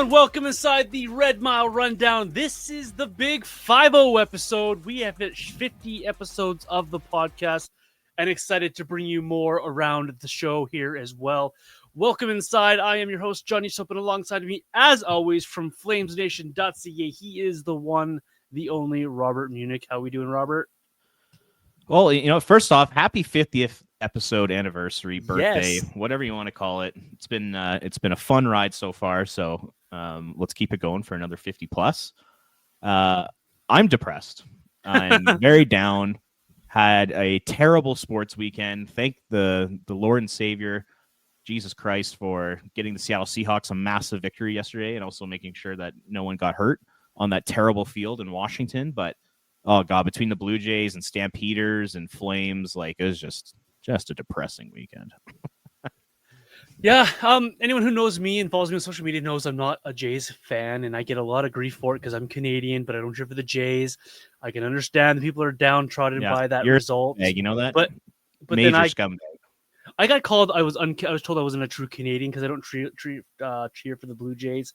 on? Welcome inside the Red Mile Rundown. This is the big 50 episode. We have hit 50 episodes of the podcast and excited to bring you more around the show here as well. Welcome inside. I am your host, Johnny Soap, and alongside of me, as always, from flamesnation.ca, he is the one, the only Robert Munich. How we doing, Robert? Well, first off, happy 50th episode anniversary, birthday, Yes. whatever you want to call it. It's been a fun ride so far, so let's keep it going for another 50 plus. I'm depressed. I'm very down. Had a terrible sports weekend. Thank the Lord and Savior, Jesus Christ, for getting the Seattle Seahawks a massive victory yesterday and also making sure that no one got hurt on that terrible field in Washington. But oh god, between the Blue Jays and Stampeders and Flames, it was just a depressing weekend. Yeah, anyone who knows me and follows me on social media knows I'm not a Jays fan, and I get a lot of grief for it because I'm Canadian, but I don't cheer for the Jays. I can understand the people are downtrodden by that result. You know that? But major then scumbag. I got called. I was told I wasn't a true Canadian because I don't cheer for the Blue Jays.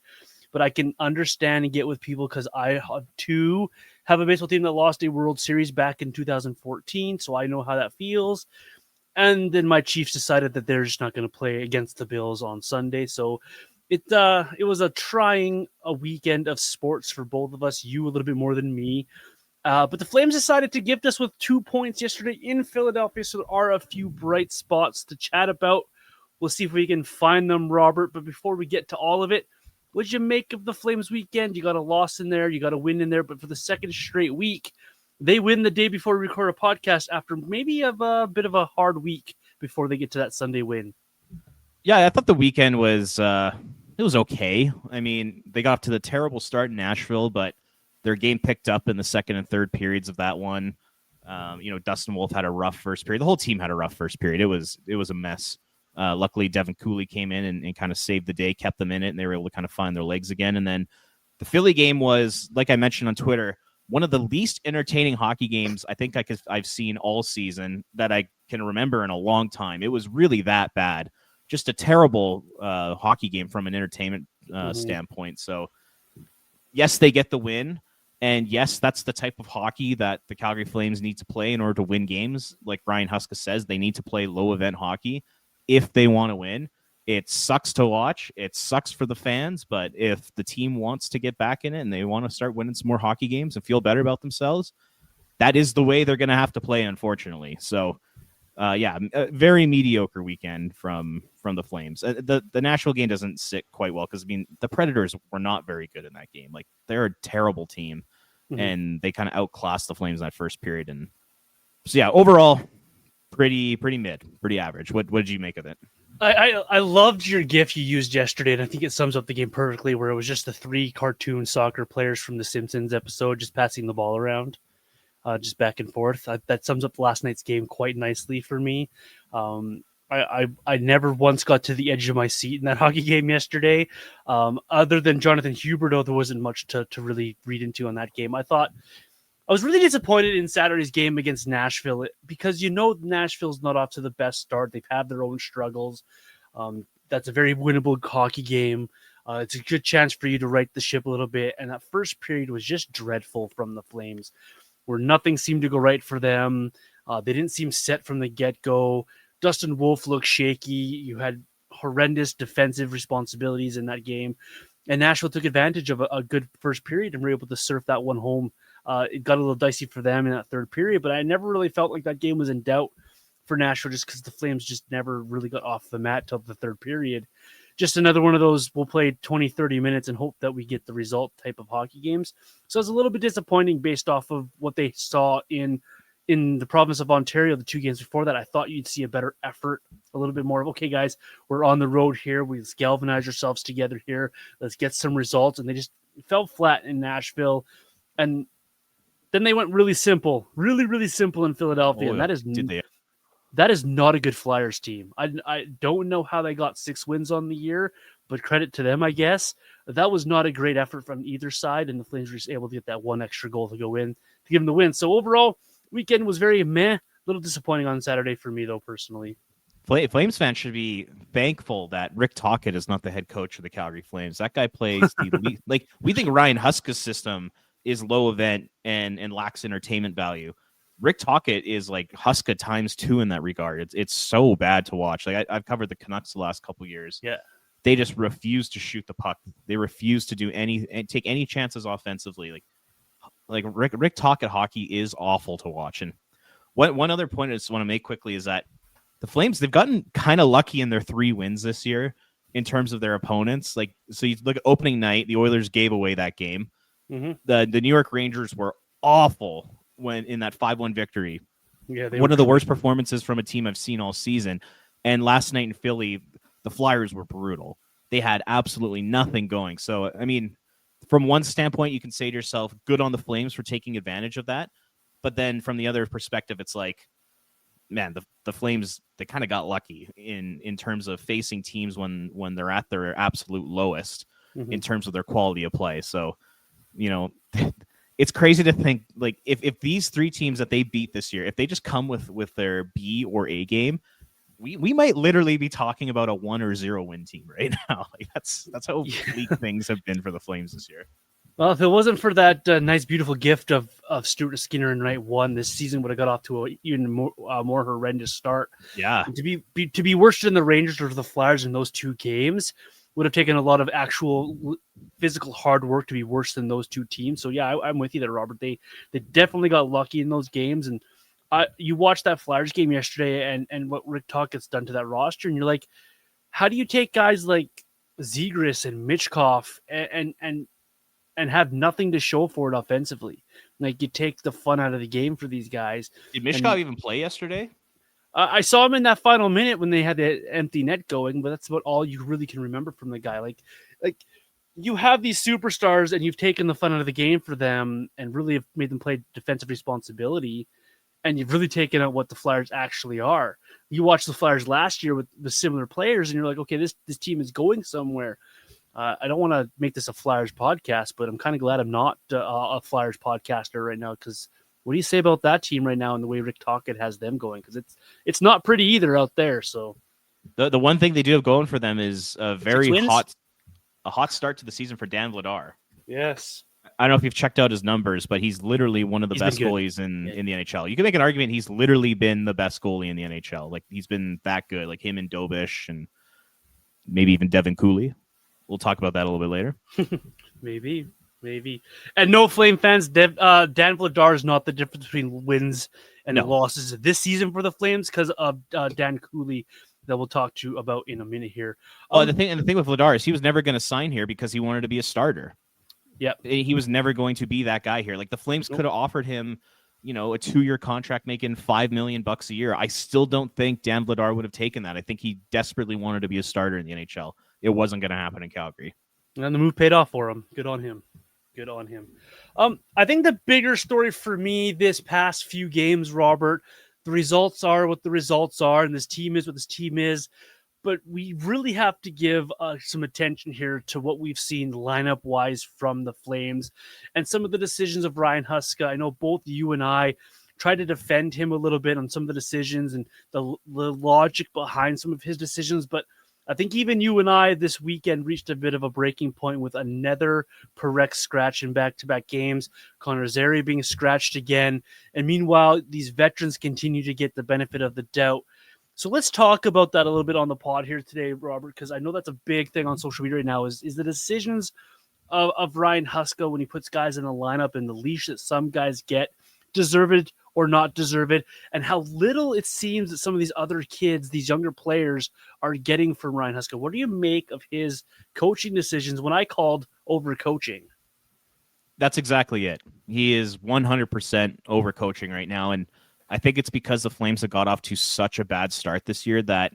But I can understand and get with people because I too have a baseball team that lost a World Series back in 2014, so I know how that feels. And then my Chiefs decided that they're just not going to play against the Bills on Sunday, so it was a trying weekend of sports for both of us. You a little bit more than me, but the Flames decided to gift us with 2 points yesterday in Philadelphia, so there are a few bright spots to chat about. We'll see if we can find them, Robert. But before we get to all of it, what'd you make of the Flames weekend? You got a loss in there, you got a win in there, but for the second straight week, they win the day before we record a podcast after maybe a bit of a hard week before they get to that Sunday win. Yeah, I thought the weekend was it was okay. I mean, they got off to the terrible start in Nashville, but their game picked up in the second and third periods of that one. Dustin Wolf had a rough first period. The whole team had a rough first period. It was a mess. Luckily, Devin Cooley came in and kind of saved the day, kept them in it, and they were able to kind of find their legs again. And then the Philly game was, like I mentioned on Twitter, one of the least entertaining hockey games I think I've seen all season that I can remember in a long time. It was really that bad. Just a terrible hockey game from an entertainment standpoint. So, yes, they get the win. And yes, that's the type of hockey that the Calgary Flames need to play in order to win games. Like Ryan Huska says, they need to play low-event hockey if they want to win. It sucks to watch. It sucks for the fans. But if the team wants to get back in it and they want to start winning some more hockey games and feel better about themselves, that is the way they're going to have to play, unfortunately. So, a very mediocre weekend from the Flames. The Nashville game doesn't sit quite well because, the Predators were not very good in that game. They're a terrible team, and they kind of outclassed the Flames in that first period. And so, overall, pretty mid, pretty average. What did you make of it? I loved your GIF you used yesterday, and I think it sums up the game perfectly, where it was just the 3 cartoon soccer players from the Simpsons episode just passing the ball around, just back and forth. That sums up last night's game quite nicely for me. I never once got to the edge of my seat in that hockey game yesterday. Other than Jonathan Huberdeau, there wasn't much to really read into on that game. I was really disappointed in Saturday's game against Nashville because Nashville's not off to the best start. They've had their own struggles. That's a very winnable hockey game. It's a good chance for you to right the ship a little bit. And that first period was just dreadful from the Flames, where nothing seemed to go right for them. They didn't seem set from the get-go. Dustin Wolf looked shaky. You had horrendous defensive responsibilities in that game. And Nashville took advantage of a good first period and were able to surf that one home. It got a little dicey for them in that third period, but I never really felt like that game was in doubt for Nashville just because the Flames just never really got off the mat till the third period. Just another one of those, we'll play 20, 30 minutes and hope that we get the result type of hockey games. So it's a little bit disappointing based off of what they saw in the province of Ontario the 2 games before that. I thought you'd see a better effort, a little bit more of, okay, guys, we're on the road here. Let's galvanize ourselves together here. Let's get some results. And they just fell flat in Nashville. And then they went really simple in Philadelphia. And that is not a good Flyers team. I don't know how they got 6 wins on the year, but credit to them, I guess. That was not a great effort from either side, and the Flames were just able to get that one extra goal to go in to give them the win. So overall, weekend was very meh. A little disappointing on Saturday for me, though, personally. Flames fans should be thankful that Rick Tocchet is not the head coach of the Calgary Flames. That guy plays the least, like we think Ryan Huska's system is low event and lacks entertainment value. Rick Tocchet is like Huska times 2 in that regard. It's so bad to watch. Like I've covered the Canucks the last couple years. Yeah, they just refuse to shoot the puck. They refuse to do take any chances offensively. Like Rick Tocchet hockey is awful to watch. And one other point I just want to make quickly is that the Flames, they've gotten kind of lucky in their 3 wins this year in terms of their opponents. Like, so you look at opening night, the Oilers gave away that game. mm-hmm. The New York Rangers were awful when in that 5-1 victory. Yeah, one of the worst performances from a team I've seen all season. And last night in Philly, the Flyers were brutal. They had absolutely nothing going. So, I mean, from one standpoint, you can say to yourself, good on the Flames for taking advantage of that. But then from the other perspective, it's like, man, the Flames, they kind of got lucky in terms of facing teams when they're at their absolute lowest in terms of their quality of play. So, you know, it's crazy to think, like, if these 3 teams that they beat this year, if they just come with their B or A game, we might literally be talking about a 1 or 0 win team right now. Like that's how bleak things have been for the Flames this year. Well, if it wasn't for that nice, beautiful gift of Stuart Skinner in night 1, this season would have got off to an even more horrendous start. Yeah, and to be worse than the Rangers or the Flyers in those 2 games would have taken a lot of actual physical hard work to be worse than those 2 teams. So yeah, I'm with you there, Robert. They definitely got lucky in those games, and you watched that Flyers game yesterday, and what Rick Tocchet's done to that roster, and you're like, how do you take guys like Zegras and Michkov and have nothing to show for it offensively? Like, you take the fun out of the game for these guys. Did Michkov even play yesterday? I saw him in that final minute when they had the empty net going, but that's about all you really can remember from the guy. Like you have these superstars and you've taken the fun out of the game for them and really have made them play defensive responsibility, and you've really taken out what the Flyers actually are. You watched the Flyers last year with the similar players, and you're like, okay, this team is going somewhere. I don't want to make this a Flyers podcast, but I'm kind of glad I'm not a Flyers podcaster right now, because what do you say about that team right now and the way Rick Tocchet has them going? Because it's not pretty either out there. So the one thing they do have going for them is a very hot start to the season for Dan Vladar. Yes. I don't know if you've checked out his numbers, but he's literally one of the best goalies in the NHL. You can make an argument he's literally been the best goalie in the NHL. Like, he's been that good, like him and Dobish and maybe even Devin Cooley. We'll talk about that a little bit later. Maybe. And no, Flame fans, Dan Vladar is not the difference between wins and losses this season for the Flames because of Dan Cooley that we'll talk to about in a minute here. The thing with Vladar is he was never going to sign here because he wanted to be a starter. Yeah, he was never going to be that guy here. Like, the Flames could have offered him, a 2-year contract making $5 million a year. I still don't think Dan Vladar would have taken that. I think he desperately wanted to be a starter in the NHL. It wasn't going to happen in Calgary. And the move paid off for him. Good on him. I think the bigger story for me this past few games, Robert, the results are what the results are, and this team is what this team is. But we really have to give some attention here to what we've seen lineup-wise from the Flames and some of the decisions of Ryan Huska. I know both you and I tried to defend him a little bit on some of the decisions and the logic behind some of his decisions, but I think even you and I this weekend reached a bit of a breaking point with another Parekh scratch in back-to-back games, Connor Zary being scratched again, and meanwhile, these veterans continue to get the benefit of the doubt. So let's talk about that a little bit on the pod here today, Robert, because I know that's a big thing on social media right now is the decisions of Ryan Huska when he puts guys in a lineup and the leash that some guys get, deserved or not deserved, and how little it seems that some of these other kids, these younger players, are getting from Ryan Huska. What do you make of his coaching decisions when I called overcoaching? That's exactly it. He is 100% overcoaching right now, and I think it's because the Flames have got off to such a bad start this year that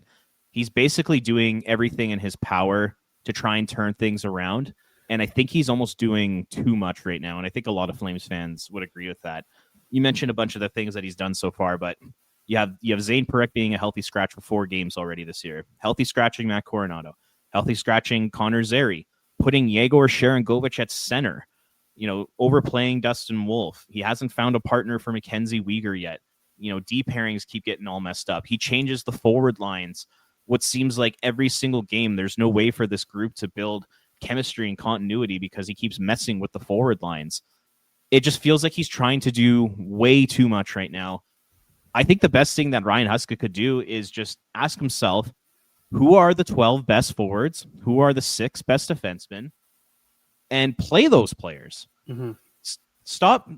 he's basically doing everything in his power to try and turn things around, and I think he's almost doing too much right now, and I think a lot of Flames fans would agree with that. You mentioned a bunch of the things that he's done so far, but you have Zayne Parekh being a healthy scratch for 4 games already this year. Healthy scratching Matt Coronado. Healthy scratching Connor Zary. Putting Yegor Sharangovich at center. Overplaying Dustin Wolf. He hasn't found a partner for Mackenzie Weegar yet. D pairings keep getting all messed up. He changes the forward lines. What seems like every single game, there's no way for this group to build chemistry and continuity because he keeps messing with the forward lines. It just feels like he's trying to do way too much right now. I think the best thing that Ryan Huska could do is just ask himself, who are the 12 best forwards? Who are the 6 best defensemen? And play those players. Mm-hmm. Stop.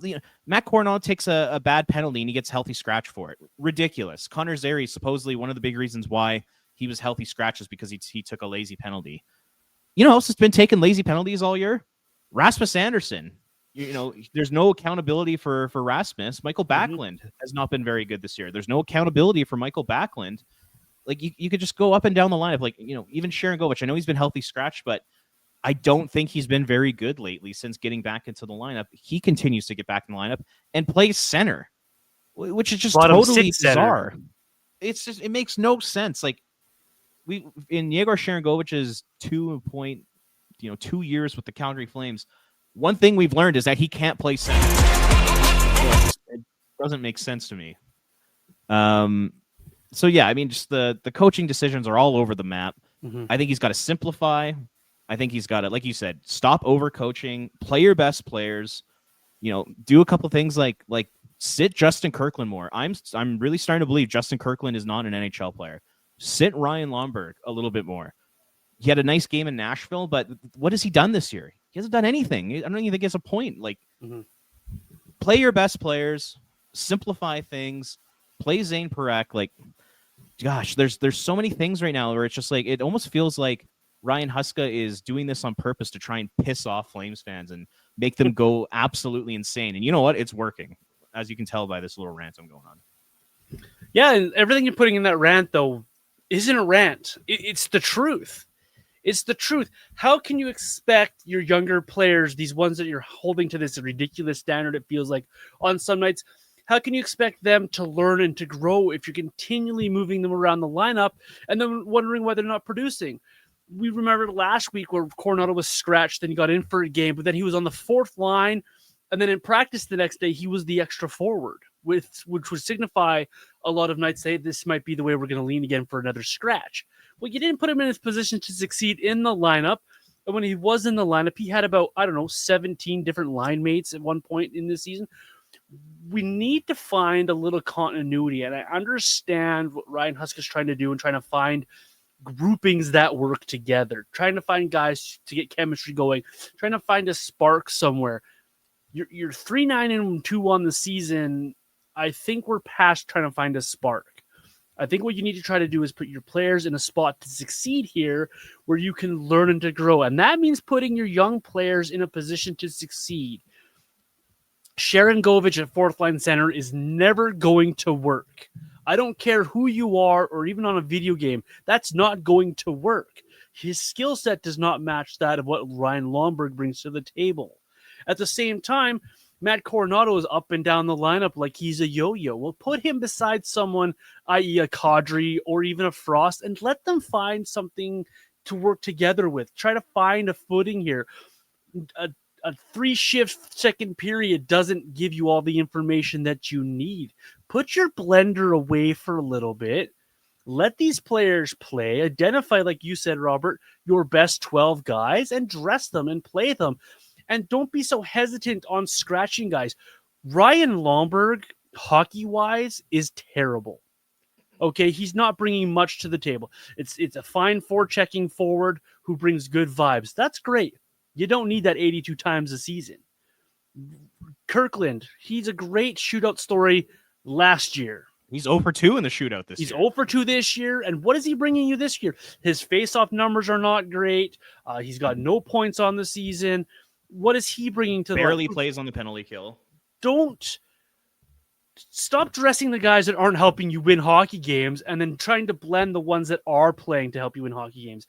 Matt Coronado takes a bad penalty and he gets healthy scratch for it. Ridiculous. Connor Zary, supposedly one of the big reasons why he was healthy scratches because he took a lazy penalty. You know who else has been taking lazy penalties all year? Rasmus Anderson. There's no accountability for Rasmus. Michael Backlund has not been very good this year. There's no accountability for Michael Backlund. Like you could just go up and down the lineup. Like, even Sharon Govich, I know he's been healthy scratch, but I don't think he's been very good lately since getting back into the lineup. He continues to get back in the lineup and plays center, which is just totally bizarre. It's just, it makes no sense. Like in Yegor Sharangovich's 2 years with the Calgary Flames, one thing we've learned is that he can't play center. It doesn't make sense to me. So yeah, I mean, just the coaching decisions are all over the map. Mm-hmm. I think he's got to simplify. I think he's got to, like you said, stop overcoaching, play your best players, do a couple things like sit Justin Kirkland more. I'm really starting to believe Justin Kirkland is not an NHL player. Sit Ryan Lomberg a little bit more. He had a nice game in Nashville, but what has he done this year? He hasn't done anything. I don't even think he has a point. Like, play your best players, simplify things, play Zayne Parekh. Like, gosh, there's so many things right now where it's just like, it almost feels like Ryan Huska is doing this on purpose to try and piss off Flames fans and make them go absolutely insane. And you know what? It's working, as you can tell by this little rant I'm going on. Yeah, and everything you're putting in that rant, though, isn't a rant. It's the truth. It's the truth. How can you expect your younger players, these ones that you're holding to this ridiculous standard, it feels like, on some nights, how can you expect them to learn and to grow if you're continually moving them around the lineup and then wondering why they're not producing? We remember last week where Coronado was scratched, then he got in for a game, but then he was on the 4th line, and then in practice the next day, he was the extra forward, which would signify a lot of nights say this might be the way we're going to lean again for another scratch. Well, you didn't put him in his position to succeed in the lineup, and when he was in the lineup, he had about, 17 different line mates at one point in this season. We need to find a little continuity, and I understand what Ryan Huska is trying to do and trying to find groupings that work together, trying to find guys to get chemistry going, trying to find a spark somewhere. You're 3-9-2 on the season. I think we're past trying to find a spark. I think what you need to try to do is put your players in a spot to succeed here where you can learn and to grow. And that means putting your young players in a position to succeed. Sharon Govich at 4th line center is never going to work. I don't care who you are or even on a video game. That's not going to work. His skill set does not match that of what Ryan Lomberg brings to the table. At the same time, Matt Coronado is up and down the lineup like he's a yo-yo. Well, put him beside someone, i.e. a Kadri or even a Frost, and let them find something to work together with. Try to find a footing here. A 3-shift second period doesn't give you all the information that you need. Put your blender away for a little bit. Let these players play. Identify, like you said, Robert, your best 12 guys and dress them and play them. And don't be so hesitant on scratching guys. Ryan Lomberg, hockey-wise, is terrible. Okay, he's not bringing much to the table. It's a fine forechecking forward who brings good vibes. That's great. You don't need that 82 times a season. Kirkland, he's a great shootout story last year. He's 0 for 2 in the shootout this year. He's 0 for 2 this year. And what is he bringing you this year? His face-off numbers are not great. He's got no points on the season. What is he bringing to the barely plays on the penalty kill. Don't stop dressing the guys that aren't helping you win hockey games and then trying to blend the ones that are playing to help you win hockey games.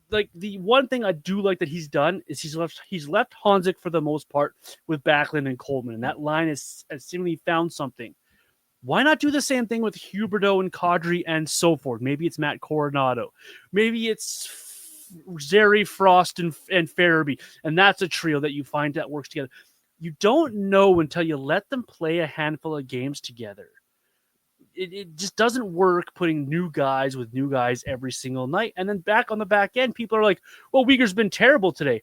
Like, the one thing I do like that he's done is he's left Honzik for the most part with Backlund and Coleman, and that line has seemingly found something. Why not do the same thing with Huberdeau and Kadri and so forth? Maybe it's Matt Coronado. Maybe it's Zary, Frost, and Farabee, and that's a trio that you find that works together. You don't know until you let them play a handful of games together. it just doesn't work putting new guys with new guys every single night. And then back on the back end, people are like, well, Uyghur's been terrible today.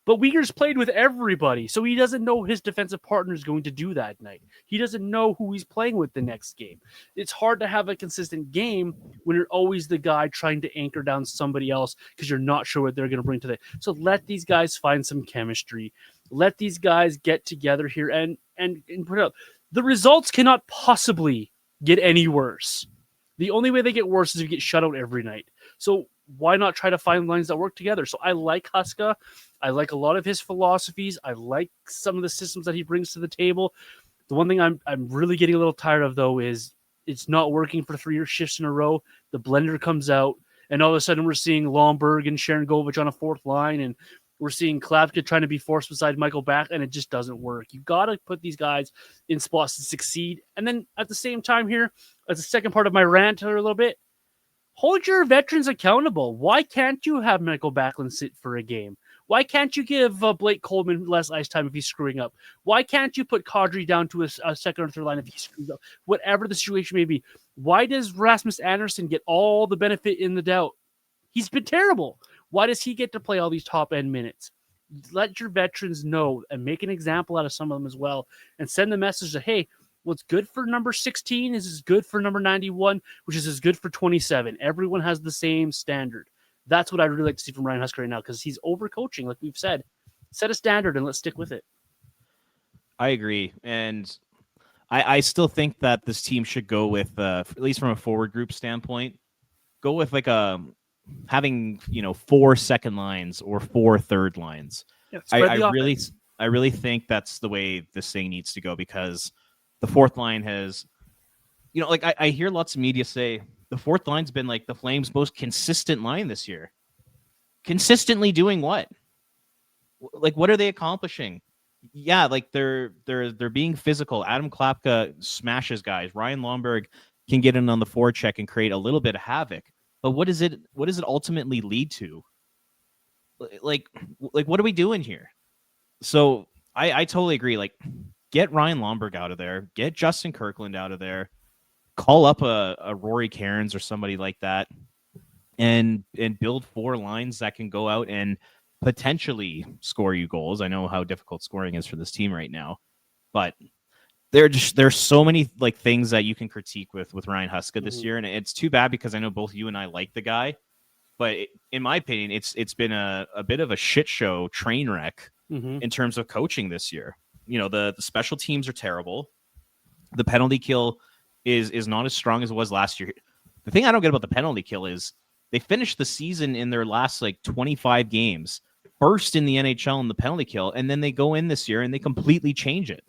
But Uyghur's played with everybody, so he doesn't know his defensive partner is going to do that night. He doesn't know who he's playing with the next game. It's hard to have a consistent game when you're always the guy trying to anchor down somebody else because you're not sure what they're going to bring today. So let these guys find some chemistry. Let these guys get together here and put it up. The results cannot possibly get any worse. The only way they get worse is if you get shut out every night. So why not try to find lines that work together? So I like Huska. I like a lot of his philosophies. I like some of the systems that he brings to the table. The one thing I'm really getting a little tired of, though, is it's not working for 3 shifts in a row. The blender comes out, and all of a sudden we're seeing Lomberg and Sharon Govich on a fourth line, and we're seeing Klapka trying to be forced beside Michael Back, and it just doesn't work. You got to put these guys in spots to succeed. And then at the same time here, as the second part of my rant here a little bit, hold your veterans accountable. Why can't you have Michael Backlund sit for a game? Why can't you give Blake Coleman less ice time if he's screwing up? Why can't you put Kadri down to a second or third line if he screws up? Whatever the situation may be. Why does Rasmus Anderson get all the benefit in the doubt? He's been terrible. Why does he get to play all these top-end minutes? Let your veterans know and make an example out of some of them as well and send the message that, hey, what's good for number 16 is good for number 91, which is as good for 27. Everyone has the same standard. That's what I'd really like to see from Ryan Huska right now because he's overcoaching, like we've said. Set a standard and let's stick with it. I agree. And I still think that this team should go with, at least from a forward group standpoint, go with like having 4 second lines or 4 third lines. Yeah, I really think that's the way this thing needs to go because the fourth line has, I hear lots of media say the fourth line's been like the Flames' most consistent line this year. Consistently doing what? Like, what are they accomplishing? Yeah, like they're being physical. Adam Klapka smashes guys. Ryan Lomberg can get in on the forecheck and create a little bit of havoc. But what does it ultimately lead to? Like what are we doing here? So I totally agree. Like, get Ryan Lomberg out of there. Get Justin Kirkland out of there. Call up a Rory Cairns or somebody like that, and build 4 lines that can go out and potentially score you goals. I know how difficult scoring is for this team right now, but there's so many like things that you can critique with Ryan Huska this year, and it's too bad because I know both you and I like the guy, but in my opinion, it's been a bit of a shit show train wreck in terms of coaching this year. The special teams are terrible. The penalty kill is not as strong as it was last year. The thing I don't get about the penalty kill is they finished the season in their last 25 games, first in the NHL in the penalty kill, and then they go in this year and they completely change it,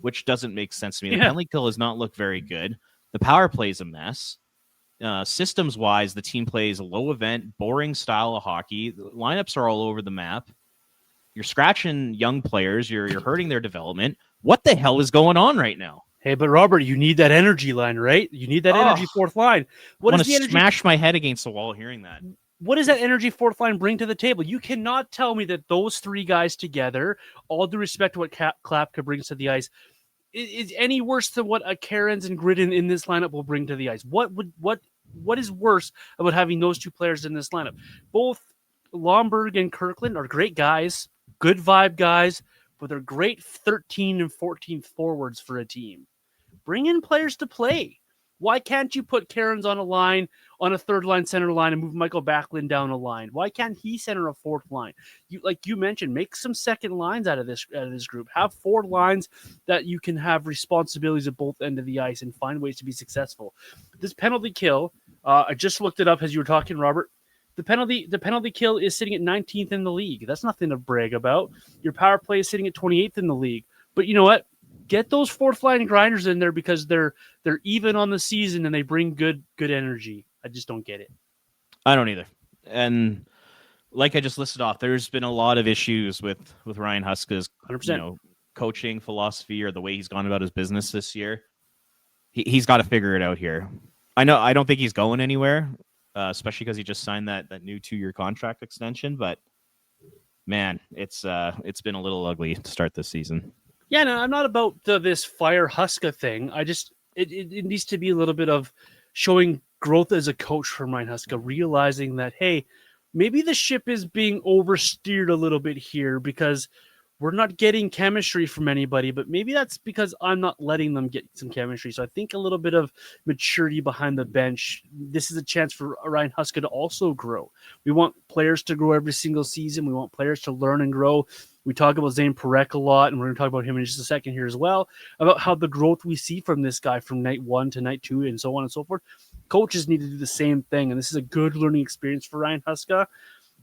which doesn't make sense to me. The penalty kill does not look very good. The power play is a mess. Systems-wise, the team plays a low event, boring style of hockey. The lineups are all over the map. You're scratching young players. You're hurting their development. What the hell is going on right now? Hey, but Robert, you need that energy line, right? You need that energy fourth line. I want to smash my head against the wall hearing that. What does that energy fourth line bring to the table? You cannot tell me that those 3 guys together, all due respect to what Klapka brings to the ice, is any worse than what a Cairns and Gridden in this lineup will bring to the ice. What is worse about having those 2 players in this lineup? Both Lomberg and Kirkland are great guys, good vibe guys, but they're great 13 and 14th forwards for a team. Bring in players to play. Why can't you put Cairns on a line, on a third line, center line, and move Michael Backlund down a line? Why can't he center a fourth line? Like you mentioned, make some second lines out of this group. Have 4 lines that you can have responsibilities at both ends of the ice and find ways to be successful. This penalty kill, I just looked it up as you were talking, Robert. The penalty kill is sitting at 19th in the league. That's nothing to brag about. Your power play is sitting at 28th in the league. But you know what? Get those fourth line grinders in there because they're even on the season and they bring good energy. I just don't get it. I don't either. And like I just listed off, there's been a lot of issues with Ryan Huska's 100%. Coaching philosophy or the way he's gone about his business this year. He's got to figure it out here. I don't think he's going anywhere, especially because he just signed that new 2-year contract extension. But man, it's been a little ugly to start this season. Yeah, no, I'm not about this fire Huska thing. it needs to be a little bit of showing growth as a coach from Ryan Huska, realizing that, hey, maybe the ship is being oversteered a little bit here because we're not getting chemistry from anybody, but maybe that's because I'm not letting them get some chemistry. So I think a little bit of maturity behind the bench. This is a chance for Ryan Huska to also grow. We want players to grow every single season. We want players to learn and grow. We talk about Zayne Parekh a lot, and we're going to talk about him in just a second here as well, about how the growth we see from this guy from night 1 to night 2 and so on and so forth. Coaches need to do the same thing, and this is a good learning experience for Ryan Huska,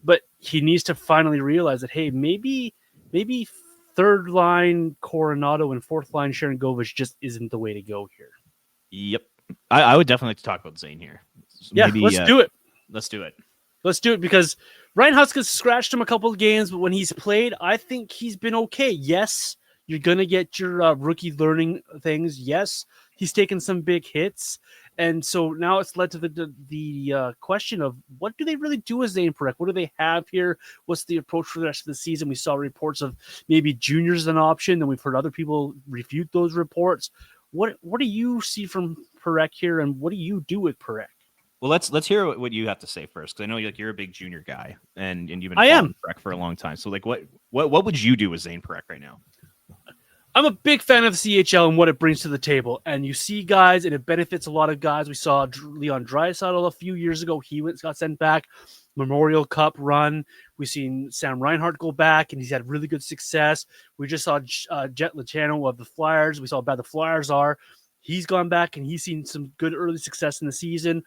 but he needs to finally realize that, hey, maybe third line Coronado and fourth line Sharon Govich just isn't the way to go here. Yep. I would definitely like to talk about Zayne here. Yeah, let's do it. Let's do it. Let's do it because Ryan Huska's scratched him a couple of games, but when he's played, I think he's been okay. Yes, you're going to get your rookie learning things. Yes, he's taken some big hits. And so now it's led to the question of what do they really do with Zayne Parekh? What do they have here? What's the approach for the rest of the season? We saw reports of maybe juniors as an option, and we've heard other people refute those reports. What do you see from Parekh here, and what do you do with Parekh? Well, let's hear what you have to say first, because I know you're a big junior guy, and you've been following Parekh for a long time. So like, what would you do with Zayne Parekh right now? I'm a big fan of the CHL and what it brings to the table. And you see guys, and it benefits a lot of guys. We saw Leon Draisaitl a few years ago. He got sent back. Memorial Cup run. We've seen Sam Reinhart go back, and he's had really good success. We just saw Jet Luciano of the Flyers. We saw how bad the Flyers are. He's gone back, and he's seen some good early success in the season.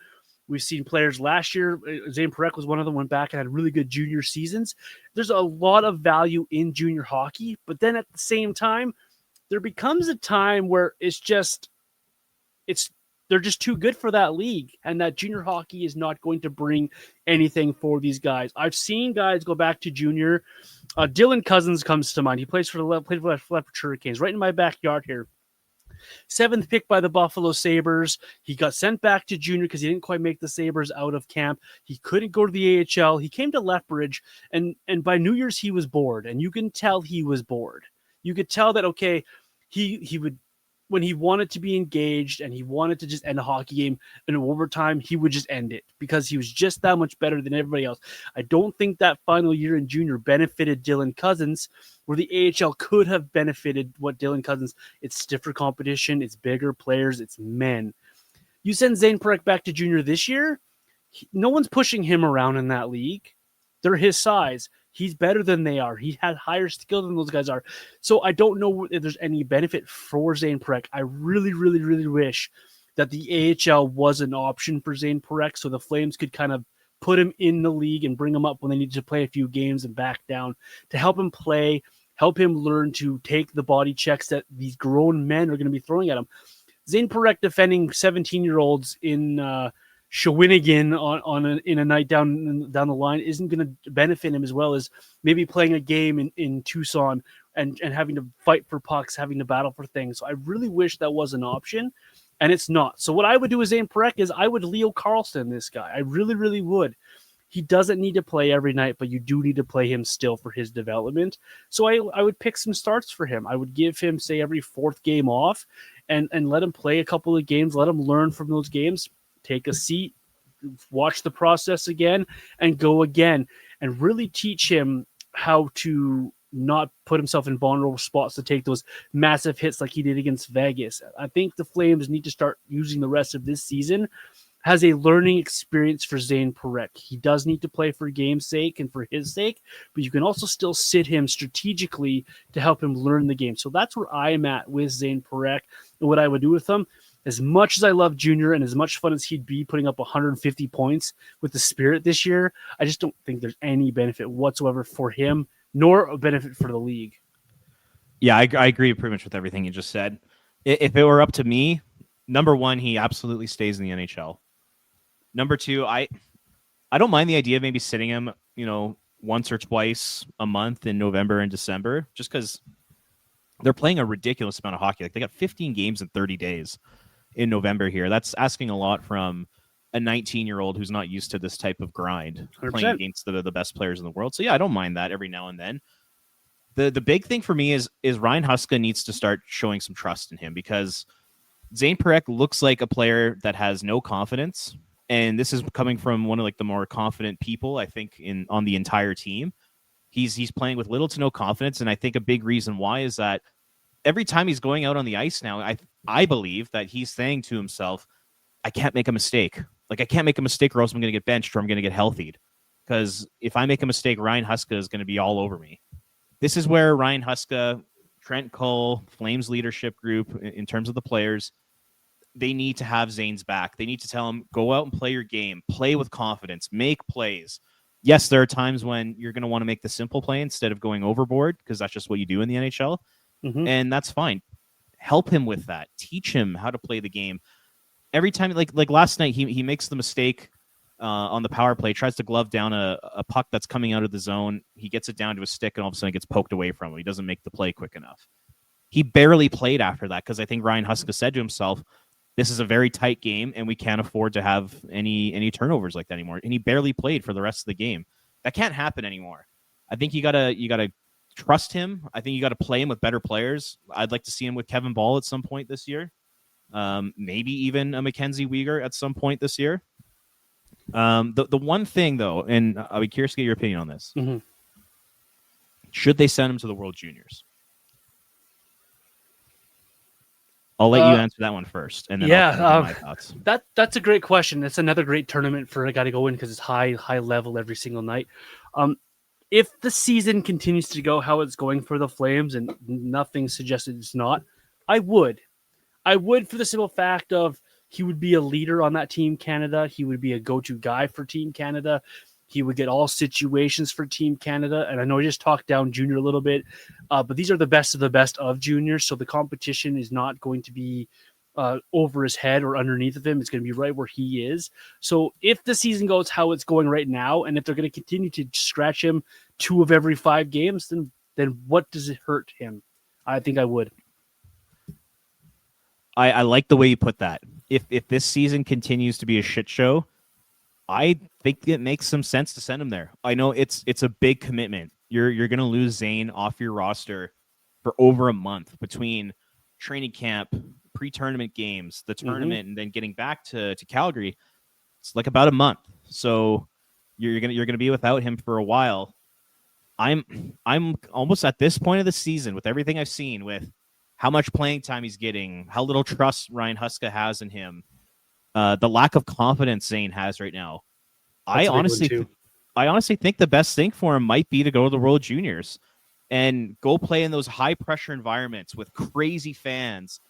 We've seen players last year. Zayne Parekh was one of them, went back and had really good junior seasons. There's a lot of value in junior hockey, but then at the same time, there becomes a time where they're just too good for that league, and that junior hockey is not going to bring anything for these guys. I've seen guys go back to junior. Dylan Cousins comes to mind. He played for the Lethbridge Hurricanes, right in my backyard here. 7th pick by the Buffalo Sabres. He got sent back to junior because he didn't quite make the Sabres out of camp. He couldn't go to the AHL. He came to Lethbridge, and by New Year's he was bored, and you can tell he was bored. You could tell that, okay, he would, when he wanted to be engaged and he wanted to just end a hockey game in overtime, he would just end it because he was just that much better than everybody else. I don't think that final year in junior benefited Dylan Cousins, where the AHL could have benefited what Dylan Cousins. It's stiffer competition, it's bigger players, it's men. You send Zayne Parekh back to junior this year, no one's pushing him around in that league. They're his size. He's better than they are. He had higher skill than those guys are. So I don't know if there's any benefit for Zayne Parekh. I really, really, really wish that the AHL was an option for Zayne Parekh so the Flames could kind of put him in the league and bring him up when they needed to play a few games and back down to help him play, help him learn to take the body checks that these grown men are going to be throwing at him. Zayne Parekh defending 17-year-olds in Shawinigan in a night down the line isn't going to benefit him as well as maybe playing a game in Tucson and having to fight for pucks, having to battle for things. So I really wish that was an option, and it's not. So what I would do with Zayne Parekh is I would Leo Carlsson this guy. I really, really would. He doesn't need to play every night, but you do need to play him still for his development. So I would pick some starts for him. I would give him, say, every 4th game off and let him play a couple of games, let him learn from those games, take a seat, watch the process again, and go again, and really teach him how to not put himself in vulnerable spots to take those massive hits like he did against Vegas. I think the Flames need to start using the rest of this season as a learning experience for Zayne Parekh. He does need to play for game's sake and for his sake, but you can also still sit him strategically to help him learn the game. So that's where I'm at with Zayne Parekh and what I would do with him. As much as I love Junior and as much fun as he'd be putting up 150 points with the Spirit this year, I just don't think there's any benefit whatsoever for him, nor a benefit for the league. Yeah, I agree pretty much with everything you just said. If it were up to me, number one, he absolutely stays in the NHL. Number two, I don't mind the idea of maybe sitting him, once or twice a month in November and December, just because they're playing a ridiculous amount of hockey. Like they got 15 games in 30 days in November here. That's asking a lot from a 19-year-old who's not used to this type of grind, 100%. Playing against the best players in the world. So yeah, I don't mind that every now and then. The big thing for me is Ryan Huska needs to start showing some trust in him, because Zayne Parekh looks like a player that has no confidence, and this is coming from one of like the more confident people I think on the entire team. He's playing with little to no confidence, and I think a big reason why is that every time he's going out on the ice now, I believe that he's saying to himself, I can't make a mistake. Like, I can't make a mistake or else I'm going to get benched or I'm going to get healthied. Because if I make a mistake, Ryan Huska is going to be all over me. This is where Ryan Huska, Trent Cull, Flames leadership group, in terms of the players, they need to have Zayne's back. They need to tell him, go out and play your game. Play with confidence. Make plays. Yes, there are times when you're going to want to make the simple play instead of going overboard, because that's just what you do in the NHL. Mm-hmm. And that's fine. Help him with that. Teach him how to play the game. Every time, like last night, he makes the mistake on the power play, tries to glove down a puck that's coming out of the zone. He gets it down to a stick, and all of a sudden it gets poked away from him. He doesn't make the play quick enough. He barely played after that because I think Ryan Huska said to himself, this is a very tight game, and we can't afford to have any turnovers like that anymore. And he barely played for the rest of the game. That can't happen anymore. I think you gotta trust him. I think you got to play him with better players. I'd like to see him with Kevin Ball at some point this year. Maybe even a Mackenzie Weegar at some point this year. The one thing, though, and I'll be curious to get your opinion on this. Mm-hmm. Should they send him to the World Juniors? I'll let you answer that one first, and then I'll my thoughts. That's a great question. It's another great tournament for a guy to go in because it's high level every single night. If the season continues to go how it's going for the Flames, and nothing suggested it's not, I would for the simple fact of he would be a leader on that Team Canada. He would be a go-to guy for Team Canada. He would get all situations for Team Canada. And I know I just talked down Junior a little bit, but these are the best of juniors. So the competition is not going to be over his head or underneath of him. It's going to be right where he is. So if the season goes how it's going right now, and if they're going to continue to scratch him 2 of every 5 games, then what does it hurt him? I think I would. I like the way you put that. If this season continues to be a shit show, I think it makes some sense to send him there. I know it's a big commitment. You're going to lose Zayne off your roster for over a month between training camp, pre-tournament games, the tournament, and then getting back to Calgary. It's like about a month. So you're gonna be without him for a while. I'm almost at this point of the season with everything I've seen, with how much playing time he's getting, how little trust Ryan Huska has in him, the lack of confidence Zayne has right now. I honestly think the best thing for him might be to go to the World Juniors and go play in those high pressure environments with crazy fans,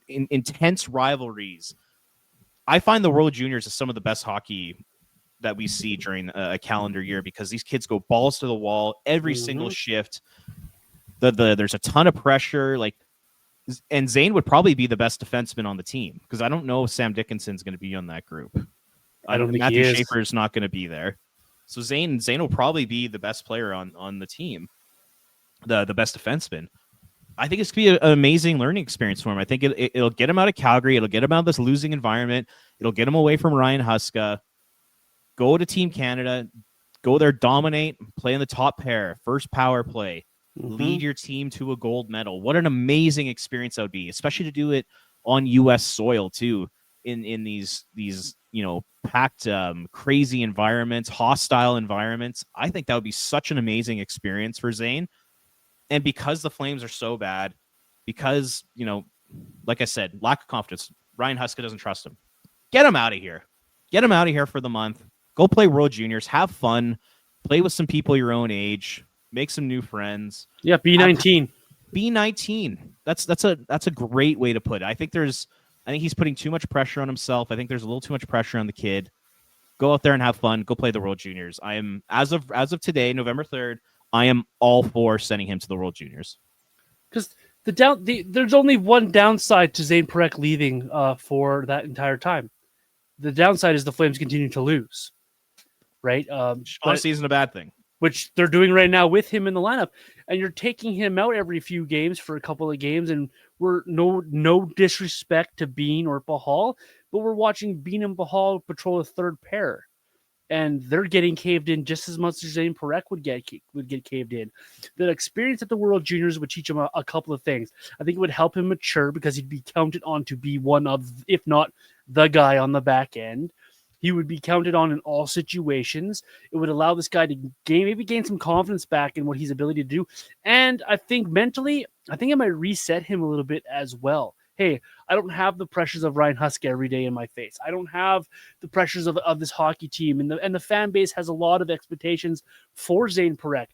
intense rivalries. I find the World Juniors is some of the best hockey that we see during a calendar year because these kids go balls to the wall every single shift. There's a ton of pressure, and Zayne would probably be the best defenseman on the team because I don't know if Sam Dickinson's going to be on that group. I don't think Matthew he is. Schaefer is not going to be there. So Zayne will probably be the best player on the team, the best defenseman. I think it's going to be an amazing learning experience for him. I think it'll get him out of Calgary. It'll get him out of this losing environment. It'll get him away from Ryan Huska. Go to Team Canada. Go there, dominate, play in the top pair, first power play. Lead your team to a gold medal. What an amazing experience that would be, especially to do it on U.S. soil too, in these packed, crazy environments, hostile environments. I think that would be such an amazing experience for Zayne. And because the Flames are so bad, because, like I said, lack of confidence, Ryan Huska doesn't trust him. Get him out of here. Get him out of here for the month. Go play World Juniors. Have fun. Play with some people your own age. Make some new friends. Yeah, B19. B19. That's a great way to put it. I think he's putting too much pressure on himself. I think there's a little too much pressure on the kid. Go out there and have fun. Go play the World Juniors. I am as of today, November 3rd, I am all for sending him to the World Juniors. Because there's only one downside to Zayne Parekh leaving for that entire time. The downside is the Flames continue to lose, right? Honestly, isn't a bad thing. Which they're doing right now with him in the lineup, and you're taking him out every few games for a couple of games, and we're no disrespect to Bean or Pahal, but we're watching Bean and Pahal patrol a third pair. and they're getting caved in just as much as Zayne Parekh would get caved in. The experience at the World Juniors would teach him a couple of things. I think it would help him mature because he'd be counted on to be one of, if not the guy on the back end. He would be counted on in all situations. It would allow this guy to maybe gain some confidence back in what he's ability to do. And I think mentally, I think it might reset him a little bit as well. Hey, I don't have the pressures of Ryan Huska every day in my face. I don't have the pressures of this hockey team, and the fan base has a lot of expectations for Zayne Parekh.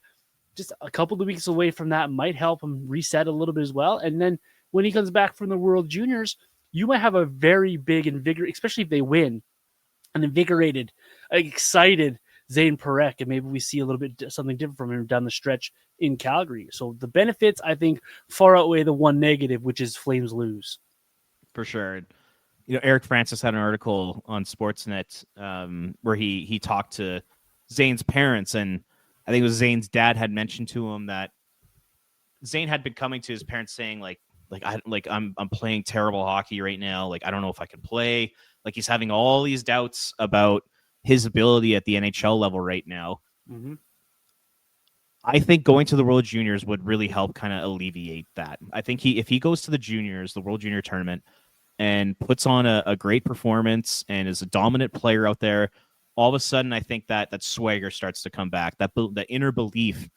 Just a couple of weeks away from that might help him reset a little bit as well. And then when he comes back from the World Juniors, you might have a very big invigorating, especially if they win, an invigorated, excited Zayne Parekh, and maybe we see a little bit something different from him down the stretch in Calgary. So the benefits, I think, far outweigh the one negative, which is Flames lose. For sure. Eric Francis had an article on Sportsnet where he talked to Zayne's parents, and I think it was Zayne's dad had mentioned to him that Zayne had been coming to his parents saying I'm playing terrible hockey right now. Like, I don't know if I can play. Like, he's having all these doubts about his ability at the NHL level right now. Mm-hmm. I think going to the World Juniors would really help kind of alleviate that. I think if he goes to the juniors, the World Junior tournament, and puts on a great performance and is a dominant player out there, all of a sudden I think that swagger starts to come back. That inner belief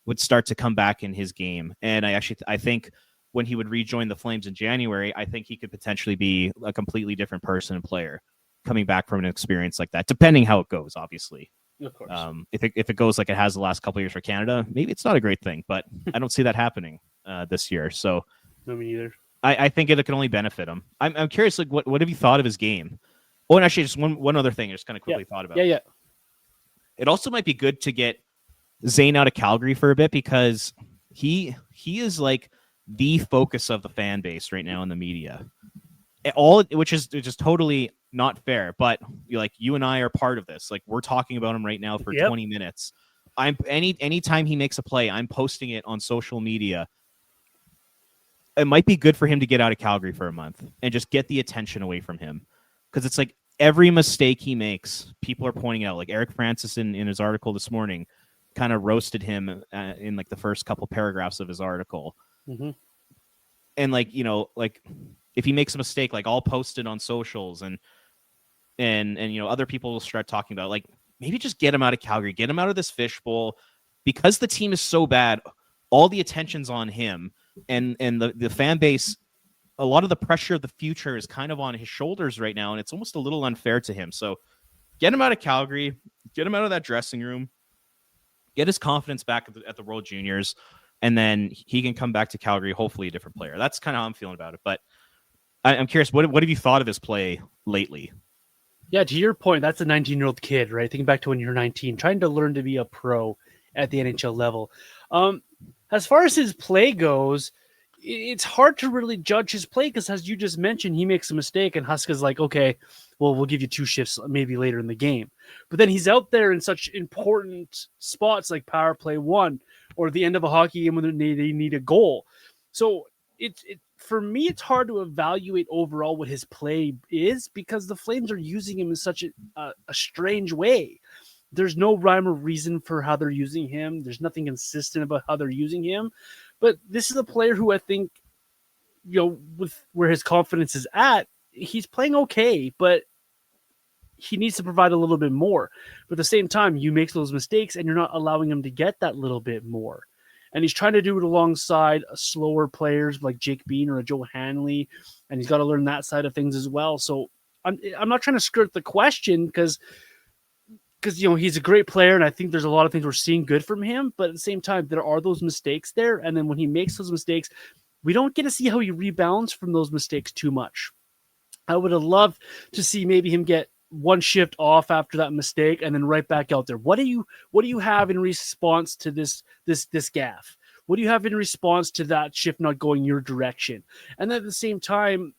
would start to come back in his game. And I think when he would rejoin the Flames in January, I think he could potentially be a completely different person and player coming back from an experience like that, depending how it goes, obviously. Of course. If it goes like it has the last couple of years for Canada, maybe it's not a great thing, but I don't see that happening this year. So no, me neither. I think it can only benefit him. I'm curious, like, what have you thought of his game? Oh, and actually, just one other thing I just kind of quickly thought about. Yeah. It also might be good to get Zayne out of Calgary for a bit, because he is like the focus of the fan base right now in the media. Which is just totally not fair, but you and I are part of this. Like, we're talking about him right now for 20 minutes. Anytime he makes a play, I'm posting it on social media. It might be good for him to get out of Calgary for a month and just get the attention away from him, because it's like every mistake he makes, people are pointing out. Like Eric Francis in his article this morning kind of roasted him in like the first couple paragraphs of his article. Mm-hmm. And if he makes a mistake, like, I'll post it on socials, and other people will start talking about it. Like, maybe just get him out of Calgary, get him out of this fishbowl, because the team is so bad. All the attention's on him, and the fan base, a lot of the pressure of the future is kind of on his shoulders right now, and it's almost a little unfair to him. So get him out of Calgary, get him out of that dressing room, get his confidence back at the World Juniors, and then he can come back to Calgary, hopefully a different player. That's kind of how I'm feeling about it. But I'm curious, what have you thought of his play lately? Yeah, to your point, that's a 19-year-old kid, right? Thinking back to when you're 19, trying to learn to be a pro at the NHL level. As far as his play goes, it's hard to really judge his play because, as you just mentioned, he makes a mistake and Huska's like, okay, well, we'll give you 2 shifts maybe later in the game. But then he's out there in such important spots like power play 1 or the end of a hockey game when they need a goal. So for me, it's hard to evaluate overall what his play is because the Flames are using him in such a strange way. There's no rhyme or reason for how they're using him. There's nothing consistent about how they're using him. But this is a player who I think, with where his confidence is at, he's playing okay, but he needs to provide a little bit more. But at the same time, you make those mistakes and you're not allowing him to get that little bit more. And he's trying to do it alongside slower players like Jake Bean or a Joe Hanley, and he's got to learn that side of things as well. So I'm not trying to skirt the question because he's a great player, and I think there's a lot of things we're seeing good from him. But at the same time, there are those mistakes there, and then when he makes those mistakes, we don't get to see how he rebounds from those mistakes too much. I would have loved to see maybe him get 1 shift off after that mistake and then right back out there. What do you have in response to this gaffe? What do you have in response to that shift not going your direction? And then at the same time,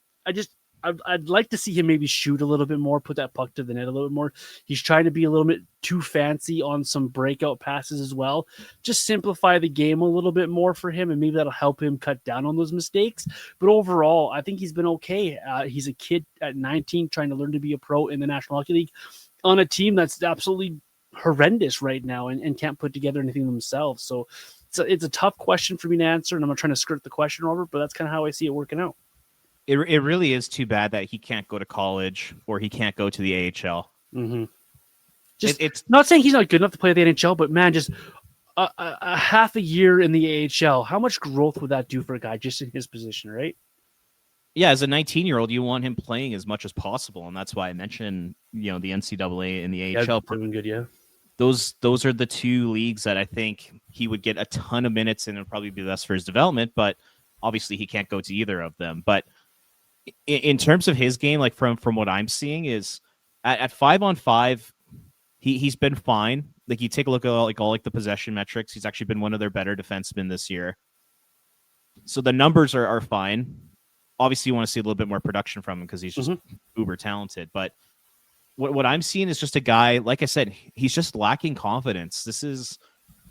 I'd like to see him maybe shoot a little bit more, put that puck to the net a little bit more. He's trying to be a little bit too fancy on some breakout passes as well. Just simplify the game a little bit more for him, and maybe that'll help him cut down on those mistakes. But overall, I think he's been okay. He's a kid at 19 trying to learn to be a pro in the National Hockey League. on a team that's absolutely horrendous right now and can't put together anything themselves. So it's a tough question for me to answer, and I'm not trying to skirt the question, Robert, but that's kind of how I see it working out. It really is too bad that he can't go to college or he can't go to the AHL. Mm-hmm. Just it's not saying he's not good enough to play the NHL, but man, just a half a year in the AHL, how much growth would that do for a guy just in his position, right? Yeah, as a 19-year-old, you want him playing as much as possible, and that's why I mentioned the NCAA and the AHL. Doing good, yeah. Those are the two leagues that I think he would get a ton of minutes in and probably be best for his development, but obviously he can't go to either of them. But in terms of his game, like from what I'm seeing, is at 5-on-5, he's been fine. Like you take a look at all the possession metrics, he's actually been one of their better defensemen this year. So the numbers are fine. Obviously, you want to see a little bit more production from him because he's just uber talented. But what I'm seeing is just a guy, like I said, he's just lacking confidence. This is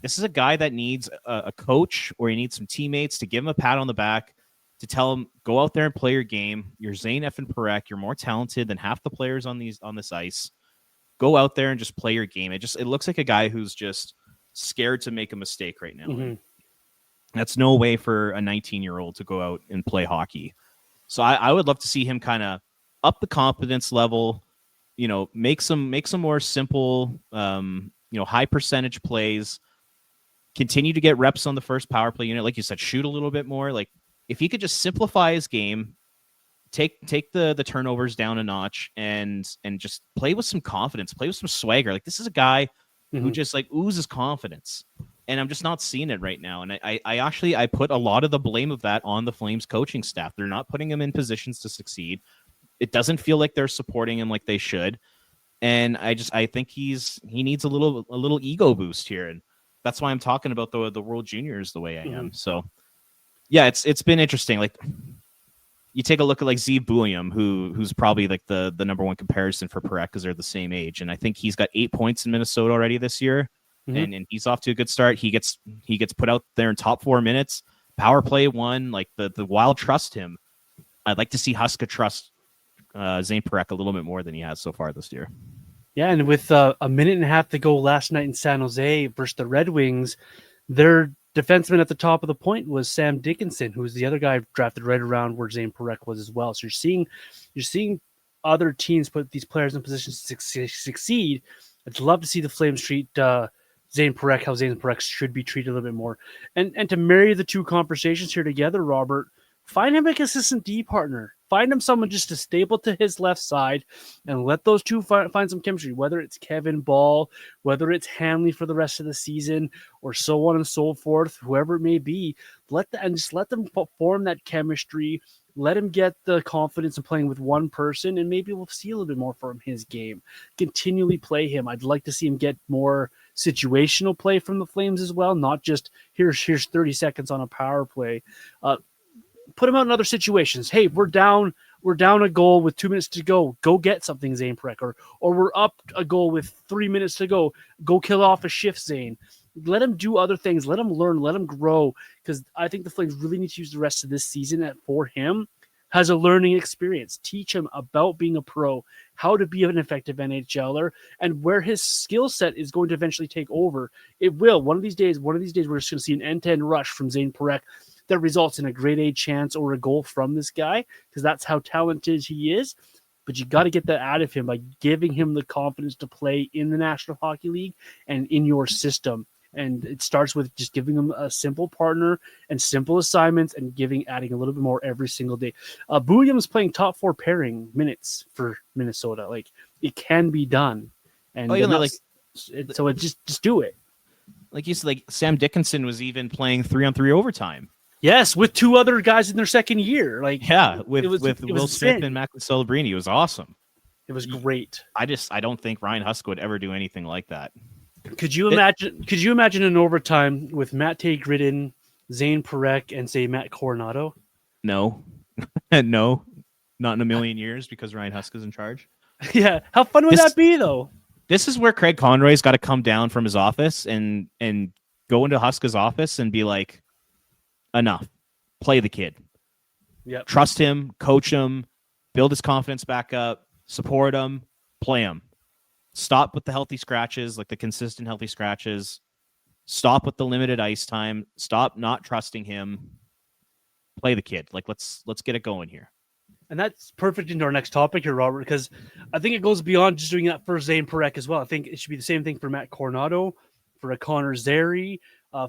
a guy that needs a coach, or he needs some teammates to give him a pat on the back, to tell him, go out there and play your game. You're Zayne Parekh. You're more talented than half the players on this ice. Go out there and just play your game. It looks like a guy who's just scared to make a mistake right now. Mm-hmm. That's no way for a 19-year-old to go out and play hockey. So I would love to see him kind of up the confidence level, make some more simple, high percentage plays, continue to get reps on the first power play unit. Like you said, shoot a little bit more. Like if he could just simplify his game, take the turnovers down a notch and just play with some confidence, play with some swagger. Like this is a guy who just like oozes confidence. And I'm just not seeing it right now. And I put a lot of the blame of that on the Flames coaching staff. They're not putting him in positions to succeed. It doesn't feel like they're supporting him like they should. And I think he needs a little ego boost here. And that's why I'm talking about the World Juniors the way I am. So yeah, it's been interesting. Like you take a look at like Zeev Buium, who's probably like the number one comparison for Parekh because they're the same age. And I think he's got 8 points in Minnesota already this year. And he's off to a good start. He gets put out there in top 4 minutes. Power play 1. Like the Wild trust him. I'd like to see Huska trust Zayne Parekh a little bit more than he has so far this year. Yeah, and with a minute and a half to go last night in San Jose versus the Red Wings, their defenseman at the top of the point was Sam Dickinson, who's the other guy drafted right around where Zayne Parekh was as well. So you're seeing other teams put these players in positions to succeed. I'd love to see the Flames treat Zayne Parekh, how Zayne Parekh should be treated a little bit more. And to marry the two conversations here together, Robert, find him a consistent D partner. Find him someone just to staple to his left side and let those two find some chemistry, whether it's Kevin Ball, whether it's Hanley for the rest of the season, or so on and so forth, whoever it may be. Just let them form that chemistry. Let him get the confidence of playing with one person, and maybe we'll see a little bit more from his game. Continually play him. I'd like to see him get more situational play from the Flames as well, not just here's 30 seconds on a power play. Put him out in other situations. Hey, we're down a goal with 2 minutes to go. Go get something, Zayne Parekh. Or we're up a goal with 3 minutes to go. Go kill off a shift, Zayne. Let him do other things. Let him learn. Let him grow. Because I think the Flames really need to use the rest of this season for him as a learning experience. Teach him about being a pro, how to be an effective NHLer, and where his skill set is going to eventually take over. It will. One of these days, we're just going to see an end-to-end rush from Zayne Parekh that results in a grade A chance or a goal from this guy, because that's how talented he is. But you got to get that out of him by giving him the confidence to play in the National Hockey League and in your system. And it starts with just giving him a simple partner and simple assignments and adding a little bit more every single day. Buium's playing top 4 pairing minutes for Minnesota. Like, it can be done. And so just do it. Like you said, like Sam Dickinson was even playing 3-on-3 overtime. Yes, with 2 other guys in their second year. Like, yeah, with Will Smith and Macklin Celebrini. It was awesome. It was great. I don't think Ryan Huska would ever do anything like that. Could you imagine an overtime with Matt Gridden, Zayne Parekh, and say Matt Coronado? No. No, not in a million years, because Ryan Huska's in charge. Yeah, how fun would that be, though? This is where Craig Conroy's got to come down from his office and go into Huska's office and be like, enough. Play the kid. Yep. Trust him, coach him, build his confidence back up, support him, play him. Stop with the healthy scratches, like the consistent healthy scratches. Stop with the limited ice time. Stop not trusting him. Play the kid. Like let's get it going here. And that's perfect into our next topic here, Robert, because I think it goes beyond just doing that for Zayne Parekh as well. I think it should be the same thing for Matt Coronado, for a Connor Zary,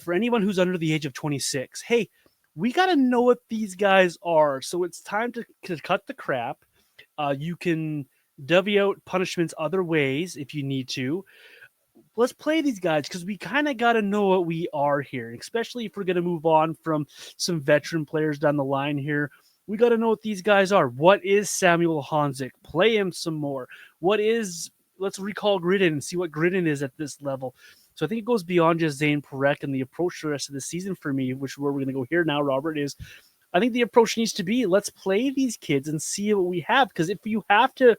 for anyone who's under the age of 26. Hey, we got to know what these guys are. So it's time to cut the crap. You can dovey out punishments other ways if you need to. Let's play these guys because we kind of got to know what we are here, especially if we're going to move on from some veteran players down the line here. We got to know what these guys are. What is Samuel Honzik? Play him some more. Let's recall Gridden and see what Gridden is at this level. So I think it goes beyond just Zayne Parekh, and the approach to the rest of the season for me, which is where we're going to go here now, Robert, is I think the approach needs to be let's play these kids and see what we have. Because if you have to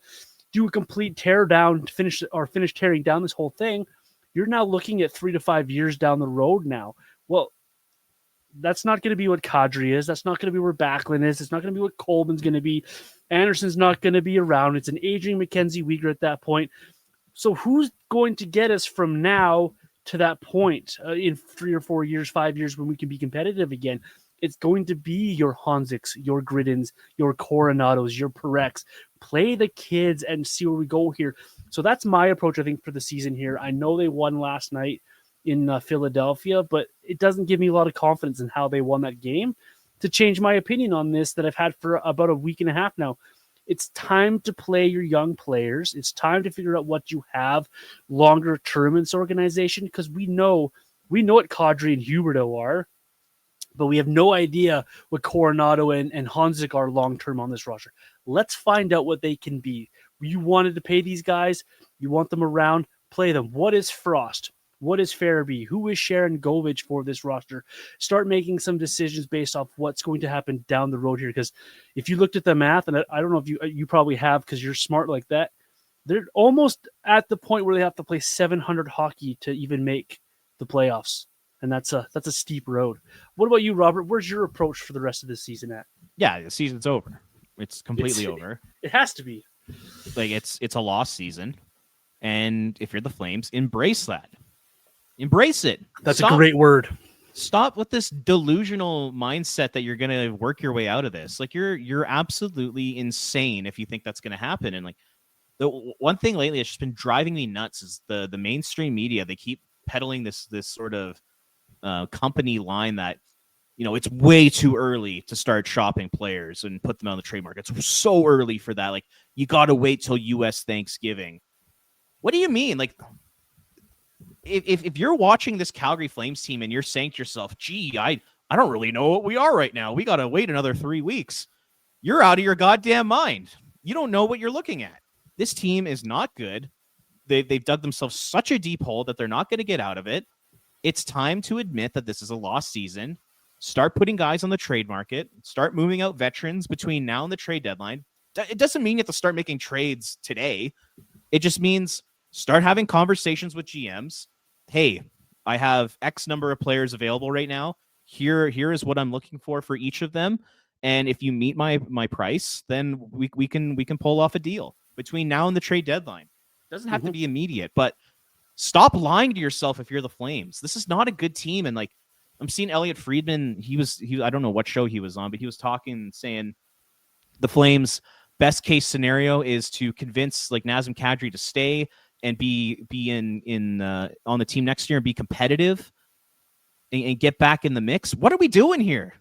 do a complete tear down to finish tearing down this whole thing, you're now looking at 3 to 5 years down the road now. Well, that's not going to be what Kadri is. That's not going to be where Backlund is. It's not going to be what Coleman's going to be. Anderson's not going to be around. It's an aging Mackenzie Weegar at that point. So who's going to get us from now to that point in 3 or 4 years, 5 years when we can be competitive again? It's going to be your Honziks, your Griddens, your Coronados, your Pareks. Play the kids and see where we go here. So that's my approach, I think, for the season here. I know they won last night in Philadelphia, but it doesn't give me a lot of confidence in how they won that game to change my opinion on this that I've had for about a week and a half now. It's time to play your young players. It's time to figure out what you have longer term in this organization, because we know what Kadri and Huberto are, but we have no idea what Coronado and Honzik are long term on this roster. Let's find out what they can be. You wanted to pay these guys. You want them around. Play them. What is Frost? What is Farabee? Who is Sharon Govich for this roster? Start making some decisions based off what's going to happen down the road here. Because if you looked at the math, and I don't know if you probably have because you're smart like that, they're almost at the point where they have to play 700 hockey to even make the playoffs. And that's a steep road. What about you, Robert? Where's your approach for the rest of this season at? Yeah, the season's over. It's completely over. It has to be. Like it's a lost season. And if you're the Flames, embrace that. Embrace it. That's a great word. Stop with this delusional mindset that you're going to work your way out of this. Like you're absolutely insane if you think that's going to happen. And like the one thing lately that's just been driving me nuts is the mainstream media. They keep peddling this sort of company line that, it's way too early to start shopping players and put them on the trade market. It's so early for that. Like you got to wait till U.S. Thanksgiving. What do you mean? Like, if you're watching this Calgary Flames team and you're saying to yourself, gee, I don't really know what we are right now. We got to wait another 3 weeks. You're out of your goddamn mind. You don't know what you're looking at. This team is not good. They've dug themselves such a deep hole that they're not going to get out of it. It's time to admit that this is a lost season. Start putting guys on the trade market. Start moving out veterans between now and the trade deadline. It doesn't mean you have to start making trades today. It just means start having conversations with GMs. Hey, I have X number of players available right now. Here is what I'm looking for each of them. And if you meet my price, then we can pull off a deal between now and the trade deadline. It doesn't have to be immediate, but stop lying to yourself if you're the Flames. This is not a good team. And like I'm seeing Elliot Friedman, he I don't know what show he was on, but he was talking, saying the Flames' best case scenario is to convince like Nazem Kadri to stay and be in on the team next year and be competitive and get back in the mix. What are we doing here?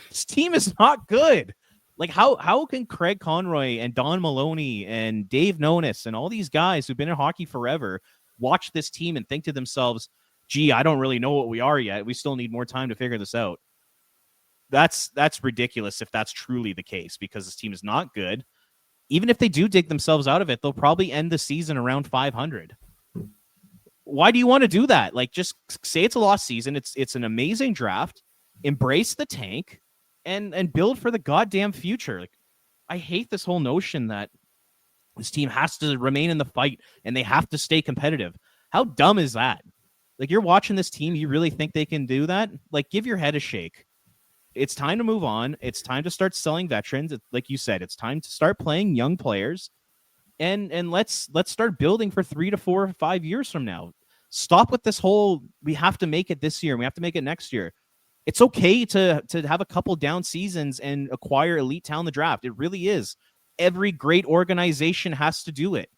This team is not good. Like how can Craig Conroy and Don Maloney and Dave Nonis and all these guys who've been in hockey forever watch this team and think to themselves, gee, I don't really know what we are yet. We still need more time to figure this out. That's ridiculous if that's truly the case, because this team is not good. Even if they do dig themselves out of it, they'll probably end the season around 500. Why do you want to do that? Like, just say it's a lost season. It's an amazing draft. Embrace the tank and build for the goddamn future. Like, I hate this whole notion that this team has to remain in the fight and they have to stay competitive. How dumb is that? Like, you're watching this team, you really think they can do that? Like, give your head a shake. It's time to move on. It's time to start selling veterans. Like you said, it's time to start playing young players and let's start building for 3 to 4 or 5 years from now. Stop with this whole we have to make it this year, we have to make it next year. It's okay to have a couple down seasons and acquire elite talent in the draft. It really is. Every great organization has to do it.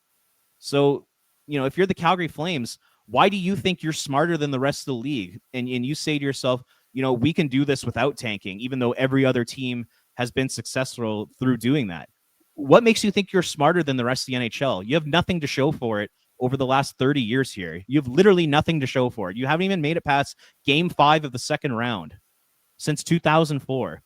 So, if you're the Calgary Flames, why do you think you're smarter than the rest of the league? And you say to yourself, we can do this without tanking, even though every other team has been successful through doing that. What makes you think you're smarter than the rest of the NHL? You have nothing to show for it over the last 30 years here. You have literally nothing to show for it. You haven't even made it past Game 5 of the second round since 2004.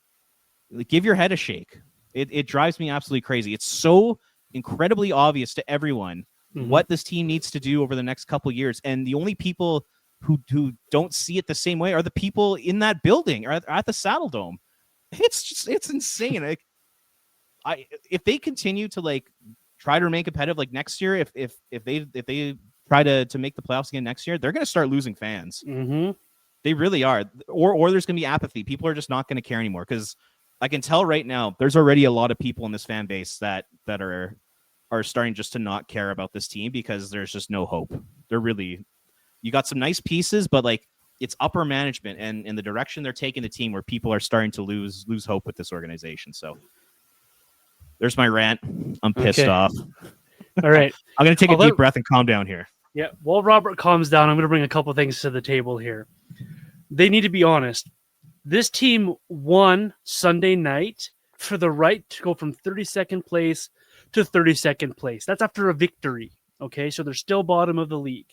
Give your head a shake. It drives me absolutely crazy. It's so incredibly obvious to everyone what this team needs to do over the next couple years. And the only people who don't see it the same way are the people in that building or at the Saddle Dome. It's insane. If they continue to try to remain competitive next year, if they try to make the playoffs again next year, they're going to start losing fans. Mm-hmm. They really are. Or there's going to be apathy. People are just not going to care anymore, because I can tell right now there's already a lot of people in this fan base that are starting just to not care about this team because there's just no hope. You got some nice pieces, but it's upper management and in the direction they're taking the team where people are starting to lose hope with this organization. So there's my rant. I'm pissed off. All right. I'm going to take a deep breath and calm down here. Yeah. While Robert calms down, I'm going to bring a couple things to the table here. They need to be honest. This team won Sunday night for the right to go from 32nd place to 32nd place. That's after a victory. Okay. So they're still bottom of the league.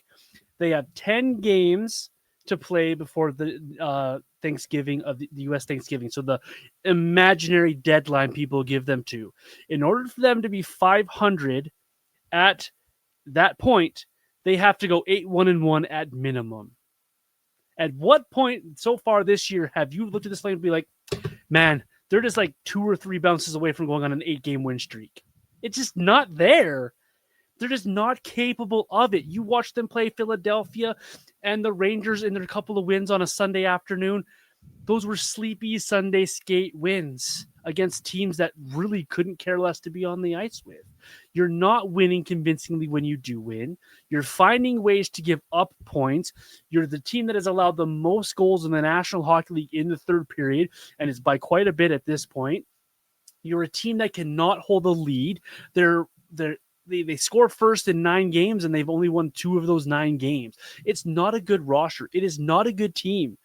They have 10 games to play before the Thanksgiving of the U.S. Thanksgiving. So the imaginary deadline people give them to. In order for them to be 500 at that point, they have to go 8-1-1 at minimum. At what point so far this year have you looked at this line and be like, man, they're just 2 or 3 bounces away from going on an 8-game win streak? It's just not there. They're just not capable of it. You watch them play Philadelphia and the Rangers in their couple of wins on a Sunday afternoon. Those were sleepy Sunday skate wins against teams that really couldn't care less to be on the ice with. You're not winning convincingly when you do win. You're finding ways to give up points. You're the team that has allowed the most goals in the National Hockey League in the third period, and it's by quite a bit at this point. You're a team that cannot hold a lead. They score first in 9 games, and they've only won 2 of those 9 games. It's not a good roster. It is not a good team.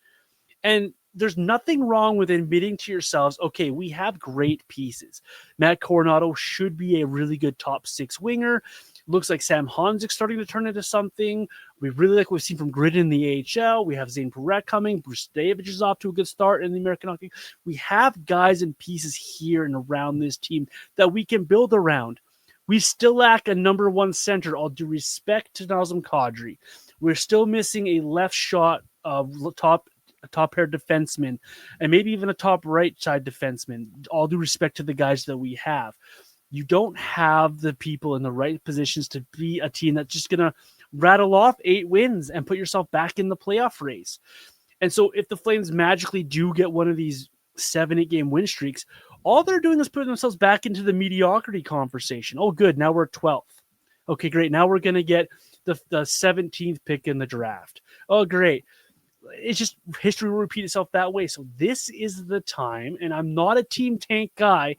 And there's nothing wrong with admitting to yourselves, okay, we have great pieces. Matt Coronado should be a really good top 6 winger. Looks like Sam Honzik's starting to turn into something. We really like what we've seen from Grid in the AHL. We have Zayne Parekh coming. Bruce Davidge is off to a good start in the American Hockey. We have guys and pieces here and around this team that we can build around. We still lack a number 1 center, all due respect to Nazem Kadri. We're still missing a left shot top pair defenseman, and maybe even a top right side defenseman, all due respect to the guys that we have. You don't have the people in the right positions to be a team that's just going to rattle off 8 wins and put yourself back in the playoff race. And so if the Flames magically do get one of these 7-8 game win streaks, all they're doing is putting themselves back into the mediocrity conversation. Oh, good. Now we're 12th. Okay, great. Now we're going to get the 17th pick in the draft. Oh, great. It's just history will repeat itself that way. So this is the time, and I'm not a team tank guy,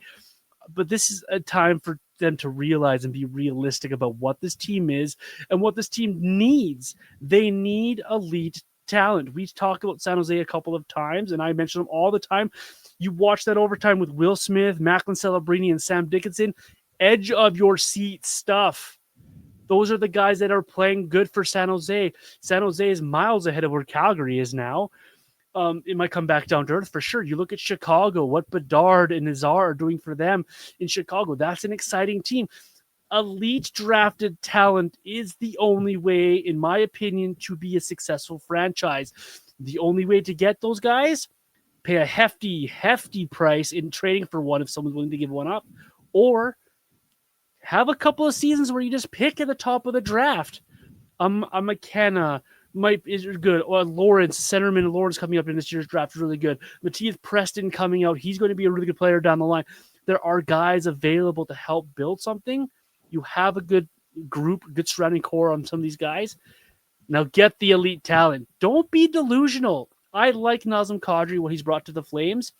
but this is a time for them to realize and be realistic about what this team is and what this team needs. They need elite talent. We talk about San Jose a couple of times, and I mention them all the time. You watch that overtime with Will Smith, Macklin Celebrini, and Sam Dickinson. Edge of your seat stuff. Those are the guys that are playing good for San Jose. San Jose is miles ahead of where Calgary is now. It might come back down to earth for sure. You look at Chicago, what Bedard and Nazar are doing for them in Chicago. That's an exciting team. Elite drafted talent is the only way, in my opinion, to be a successful franchise. The only way to get those guys, pay a hefty price in trading for one if someone's willing to give one up, or have a couple of seasons where you just pick at the top of the draft. A McKenna is good. Or Lawrence, centerman Lawrence coming up in this year's draft is really good. Matthias Preston coming out. He's going to be a really good player down the line. There are guys available to help build something. You have a good group, good surrounding core on some of these guys. Now get the elite talent. Don't be delusional. I like Nazem Kadri, what he's brought to the Flames,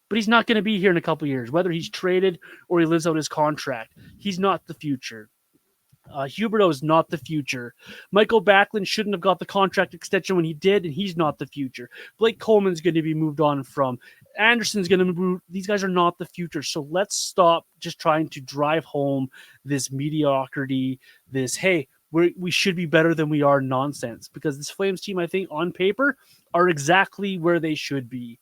but he's not going to be here in a couple years. Whether he's traded or he lives out his contract, he's not the future. Huberdeau is not the future. Michael Backlund shouldn't have got the contract extension when he did, and he's not the future. Blake Coleman's going to be moved on from. Anderson's going to move. These guys are not the future. So let's stop just trying to drive home this mediocrity, this, hey, we should be better than we are nonsense. Because this Flames team, I think, on paper, are exactly where they should be.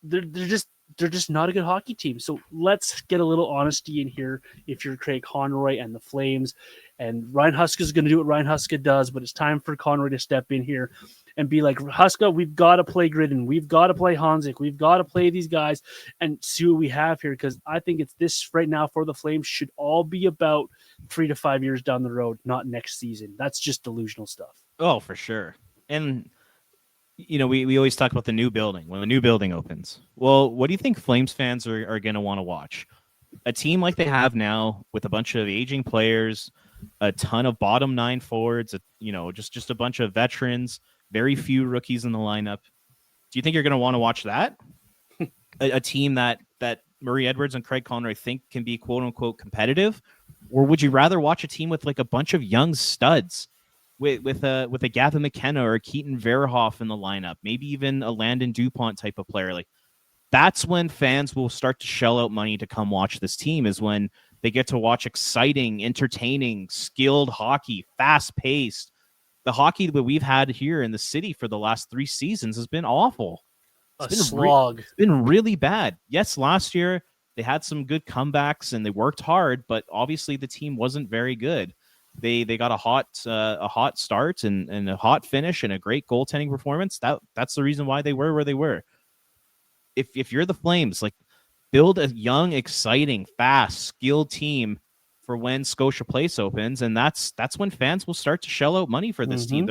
They're just not a good hockey team. So let's get a little honesty in here if you're Craig Conroy and the Flames. And Ryan Huska is going to do what Ryan Huska does, but it's time for Conroy to step in here and be like, Huska, we've got to play Gridden. We've got to play Hanzik. We've got to play these guys and see what we have here, because I think it's this right now for the Flames should all be about 3 to 5 years down the road, not next season. That's just delusional stuff. Oh, for sure. And we always talk about the new building, when the new building opens. Well, what do you think Flames fans are going to want to watch? A team like they have now with a bunch of aging players, a ton of bottom 9 forwards, just a bunch of veterans, very few rookies in the lineup. Do you think you're going to want to watch that? a team that Murray Edwards and Craig Conroy think can be quote unquote competitive? Or would you rather watch a team with like a bunch of young studs? With a Gavin McKenna or a Keaton Verhoff in the lineup, maybe even a Landon DuPont type of player. Like, that's when fans will start to shell out money to come watch this team, is when they get to watch exciting, entertaining, skilled hockey, fast-paced. The hockey that we've had here in the city for the last 3 seasons has been awful. It's been a slog. It's been really bad. Yes, last year they had some good comebacks and they worked hard, but obviously the team wasn't very good. They got a hot start and a hot finish and a great goaltending performance. That's the reason why they were where they were. If you're the Flames, like, build a young, exciting, fast, skilled team for when Scotia Place opens, and that's when fans will start to shell out money for this team.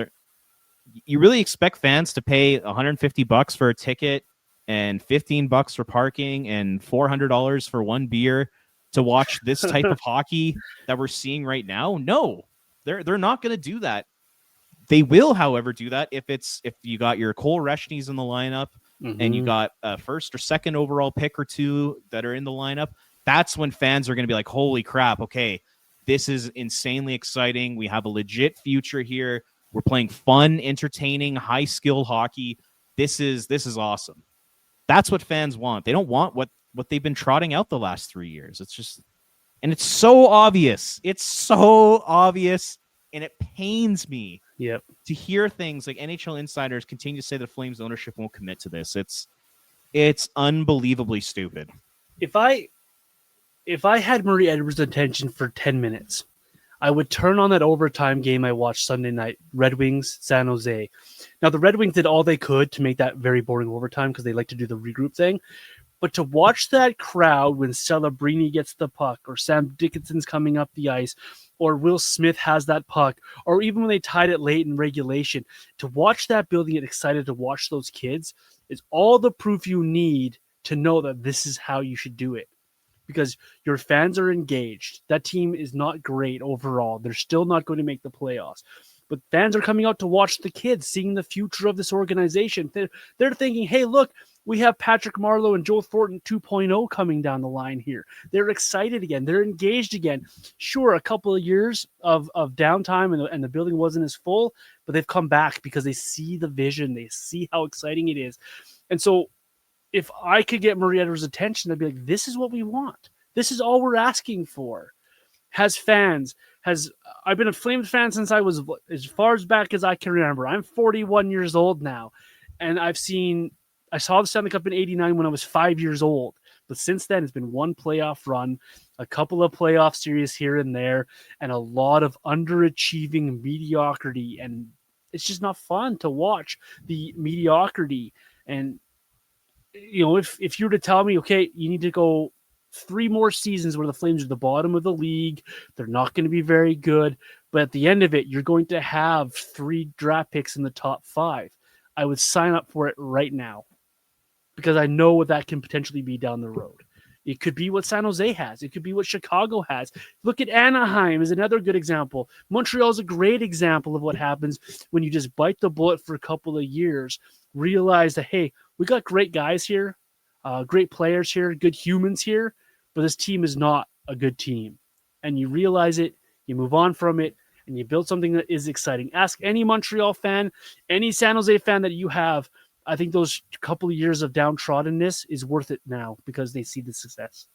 You really expect fans to pay $150 for a ticket and $15 for parking and $400 for one beer to watch this type of hockey that we're seeing right now? No, they're not going to do that. They will, however, do that if you got your Cole Reshnies in the lineup and you got a first or second overall pick or 2 that are in the lineup. That's when fans are going to be like, holy crap, okay, this is insanely exciting. We have a legit future here. We're playing fun, entertaining, high-skilled hockey. This is awesome. That's what fans want. They don't want what they've been trotting out the last 3 years. It's just, and it's so obvious. It's so obvious, and it pains me to hear things like NHL insiders continue to say the Flames ownership won't commit to this. It's unbelievably stupid. If I had Murray Edwards' attention for 10 minutes, I would turn on that overtime game I watched Sunday night, Red Wings, San Jose. Now, the Red Wings did all they could to make that very boring overtime because they like to do the regroup thing. But to watch that crowd when Celebrini gets the puck, or Sam Dickinson's coming up the ice, or Will Smith has that puck, or even when they tied it late in regulation, to watch that building get excited to watch those kids is all the proof you need to know that this is how you should do it. Because your fans are engaged. That team is not great overall. They're still not going to make the playoffs. But fans are coming out to watch the kids, seeing the future of this organization. They're thinking, hey, look, we have Patrick Marleau and Joe Thornton 2.0 coming down the line here. They're excited again. They're engaged again. Sure, a couple of years of downtime and the building wasn't as full, but they've come back because they see the vision. They see how exciting it is. And so if I could get Murray Edwards' attention, I'd be like, this is what we want. This is all we're asking for. I've been a Flames fan since I was as far as back as I can remember. I'm 41 years old now, and I saw the Stanley Cup in '89 when I was 5 years old. But since then, it's been one playoff run, a couple of playoff series here and there, and a lot of underachieving mediocrity. And it's just not fun to watch the mediocrity. And if you were to tell me, okay, you need to go 3 more seasons where the Flames are the bottom of the league, they're not going to be very good, but at the end of it, you're going to have 3 draft picks in the top 5. I would sign up for it right now because I know what that can potentially be down the road. It could be what San Jose has. It could be what Chicago has. Look at Anaheim is another good example. Montreal is a great example of what happens when you just bite the bullet for a couple of years, realize that, hey, we got great guys here, great players here, good humans here, but this team is not a good team. And you realize it, you move on from it, and you build something that is exciting. Ask any Montreal fan, any San Jose fan that you have. I think those couple of years of downtroddenness is worth it now because they see the success.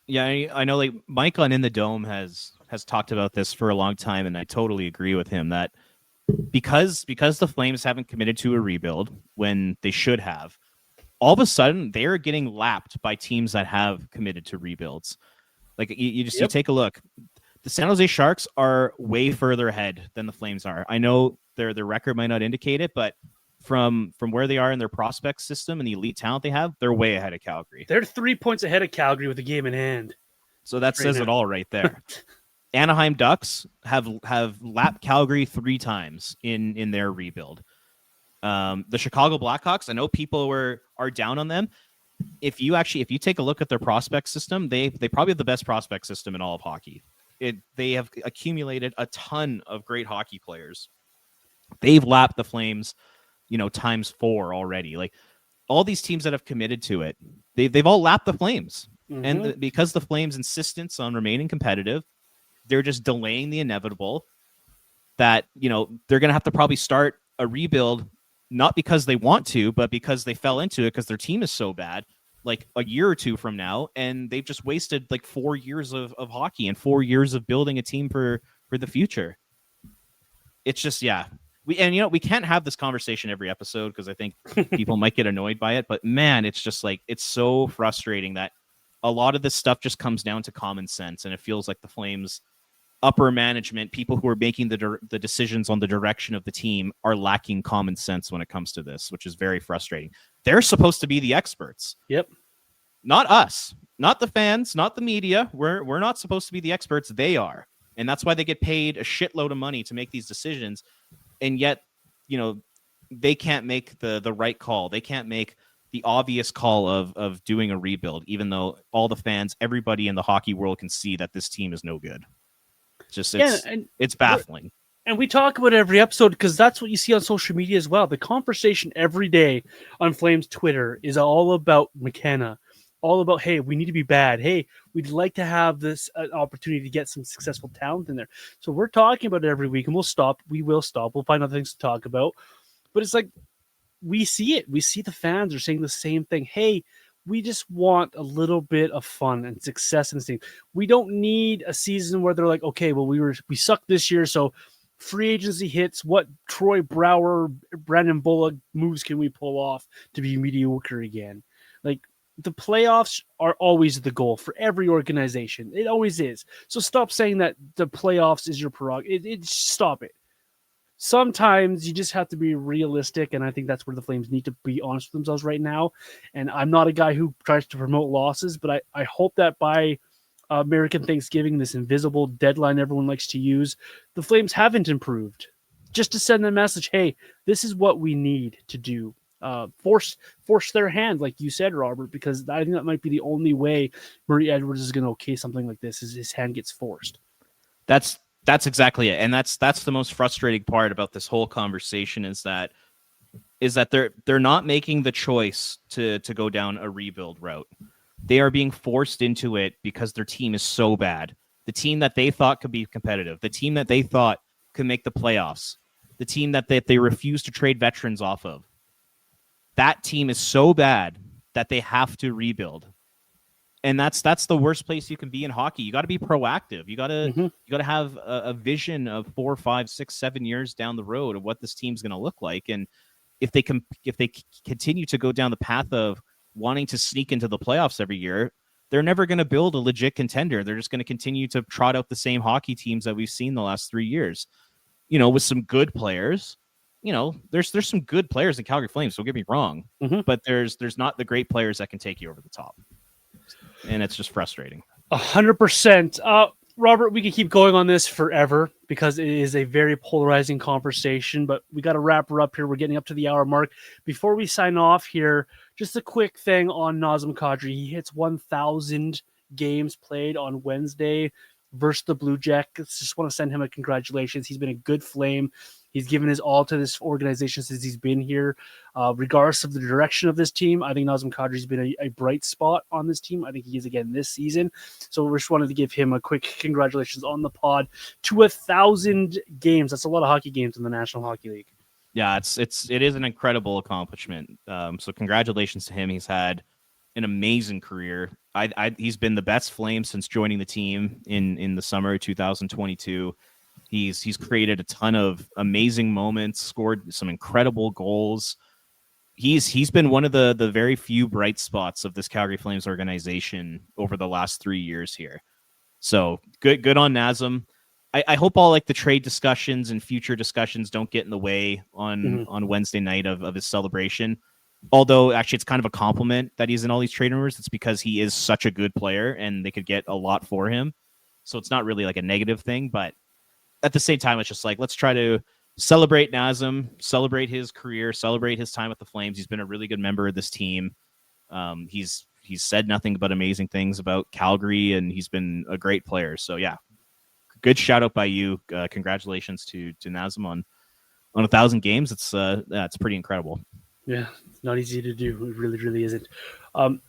Yeah, I know. Like Mike on In the Dome has talked about this for a long time, and I totally agree with him that because the Flames haven't committed to a rebuild when they should have, all of a sudden they are getting lapped by teams that have committed to rebuilds. Like you take a look. The San Jose Sharks are way further ahead than the Flames are. I know their record might not indicate it, but from where they are in their prospect system and the elite talent they have, they're way ahead of Calgary. They're 3 points ahead of Calgary with a game in hand. So that says it all right there. Anaheim Ducks have lapped Calgary 3 times in their rebuild. The Chicago Blackhawks, I know people are down on them. If you take a look at their prospect system, they probably have the best prospect system in all of hockey. They have accumulated a ton of great hockey players. They've lapped the Flames, times 4 already. Like all these teams that have committed to it, they've all lapped the Flames. Mm-hmm. And because the Flames' insistence on remaining competitive, they're just delaying the inevitable that, they're going to have to probably start a rebuild, not because they want to, but because they fell into it because their team is so bad, like a year or two from now. And they've just wasted like 4 years of hockey and 4 years of building a team for the future. It's just, yeah. We can't have this conversation every episode because I think people might get annoyed by it. But man, it's just like, it's so frustrating that a lot of this stuff just comes down to common sense. And it feels like the Flames upper management, people who are making the decisions on the direction of the team, are lacking common sense when it comes to this, which is very frustrating. They're supposed to be the experts. Yep. Not us, not the fans, not the media. We're not supposed to be the experts. They are. And that's why they get paid a shitload of money to make these decisions. And yet, they can't make the right call. They can't make the obvious call of doing a rebuild, even though all the fans, everybody in the hockey world can see that this team is no good. It's baffling. And we talk about it every episode because that's what you see on social media as well. The conversation every day on Flames Twitter is all about McKenna, all about, hey, we need to be bad. Hey, we'd like to have this opportunity to get some successful talent in there. So we're talking about it every week, and we'll stop. We will stop. We'll find other things to talk about. But it's like we see it. We see the fans are saying the same thing. Hey, we just want a little bit of fun and success in this team. We don't need a season where they're like, okay, well, we sucked this year, so free agency hits. What Troy Brouwer, Brandon Bullock moves can we pull off to be mediocre again? Like, the playoffs are always the goal for every organization. It always is. So stop saying that the playoffs is your prerogative. Stop it. Sometimes you just have to be realistic, and I think that's where the Flames need to be honest with themselves right now. And I'm not a guy who tries to promote losses, but I hope that by American Thanksgiving, this invisible deadline everyone likes to use, the Flames haven't improved. Just to send the message, hey, this is what we need to do. Force their hand, like you said, Robert, because I think that might be the only way Murray Edwards is going to okay something like this, is his hand gets forced. That's exactly it, and that's the most frustrating part about this whole conversation is that they're not making the choice to go down a rebuild route. They are being forced into it because their team is so bad. The team that they thought could be competitive, the team that they thought could make the playoffs, the team that they refuse to trade veterans off of. That team is so bad that they have to rebuild. And that's the worst place you can be in hockey. You got to be proactive. You got to have a vision of 4, 5, 6, 7 years down the road of what this team's going to look like. And if they continue to go down the path of wanting to sneak into the playoffs every year, they're never going to build a legit contender. They're just going to continue to trot out the same hockey teams that we've seen the last 3 years. With some good players. There's some good players in Calgary Flames. Don't get me wrong, but there's not the great players that can take you over the top. And it's just frustrating. 100%. Robert, we could keep going on this forever because it is a very polarizing conversation, but we got to wrap her up here. We're getting up to the hour mark. Before we sign off here, just a quick thing on Nazem Kadri. He hits 1,000 games played on Wednesday versus the Blue Jackets. Just want to send him a congratulations. He's been a good Flame. He's given his all to this organization since he's been here. Regardless of the direction of this team, I think Nazem Kadri's been a bright spot on this team. I think he is again this season. So we just wanted to give him a quick congratulations on the pod to 1,000 games. That's a lot of hockey games in the National Hockey League. Yeah, it is an incredible accomplishment. So congratulations to him. He's had an amazing career. He's been the best Flame since joining the team in the summer of 2022. He's created a ton of amazing moments, scored some incredible goals. He's been one of the very few bright spots of this Calgary Flames organization over the last 3 years here. So good on Nazem. I hope all like the trade discussions and future discussions don't get in the way on Wednesday night of his celebration. Although actually it's kind of a compliment that he's in all these trade rumors. It's because he is such a good player and they could get a lot for him. So it's not really like a negative thing, but at the same time, it's just like, let's try to celebrate Nazem, celebrate his career, celebrate his time with the Flames. He's been a really good member of this team. He's said nothing but amazing things about Calgary, and he's been a great player. So yeah, good shout out by you. Congratulations to Nazem on 1,000 games. It's pretty incredible. Yeah, it's not easy to do. It really, really isn't.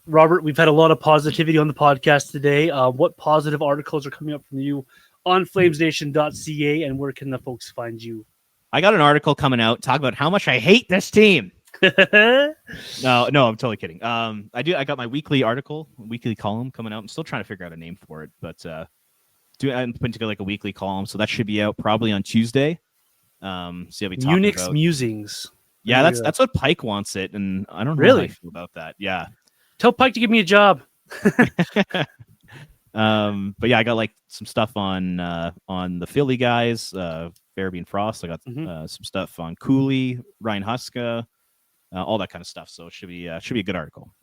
Robert, we've had a lot of positivity on the podcast today. What positive articles are coming up from you on flamesnation.ca, and where can the folks find you? I got an article coming out talking about how much I hate this team. No, I'm totally kidding. I got my weekly column coming out. I'm still trying to figure out a name for it, but I'm putting together like a weekly column, so that should be out probably on Tuesday. See how we talk Munich's about Musings. Yeah, that's what Pike wants it, and I don't know really how I feel about that. Yeah, tell Pike to give me a job. But yeah, I got like some stuff on the Philly guys, Farabee and Frost. I got some stuff on Cooley, Ryan Huska, all that kind of stuff. So it should be a good article.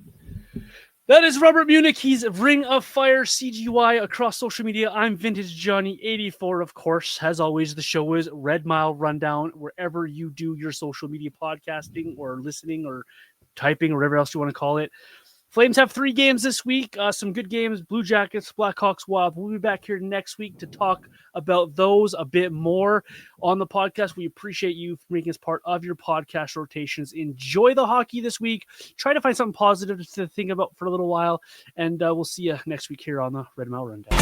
That is Robert Munich. He's Ring of Fire CGY across social media. I'm Vintage Johnny 84, of course. As always, the show is Red Mile Rundown wherever you do your social media podcasting or listening or typing or whatever else you want to call it. Flames have 3 games this week. Some good games. Blue Jackets, Blackhawks, Wild. We'll be back here next week to talk about those a bit more on the podcast. We appreciate you for making us part of your podcast rotations. Enjoy the hockey this week. Try to find something positive to think about for a little while. And we'll see you next week here on the Red Mile Rundown.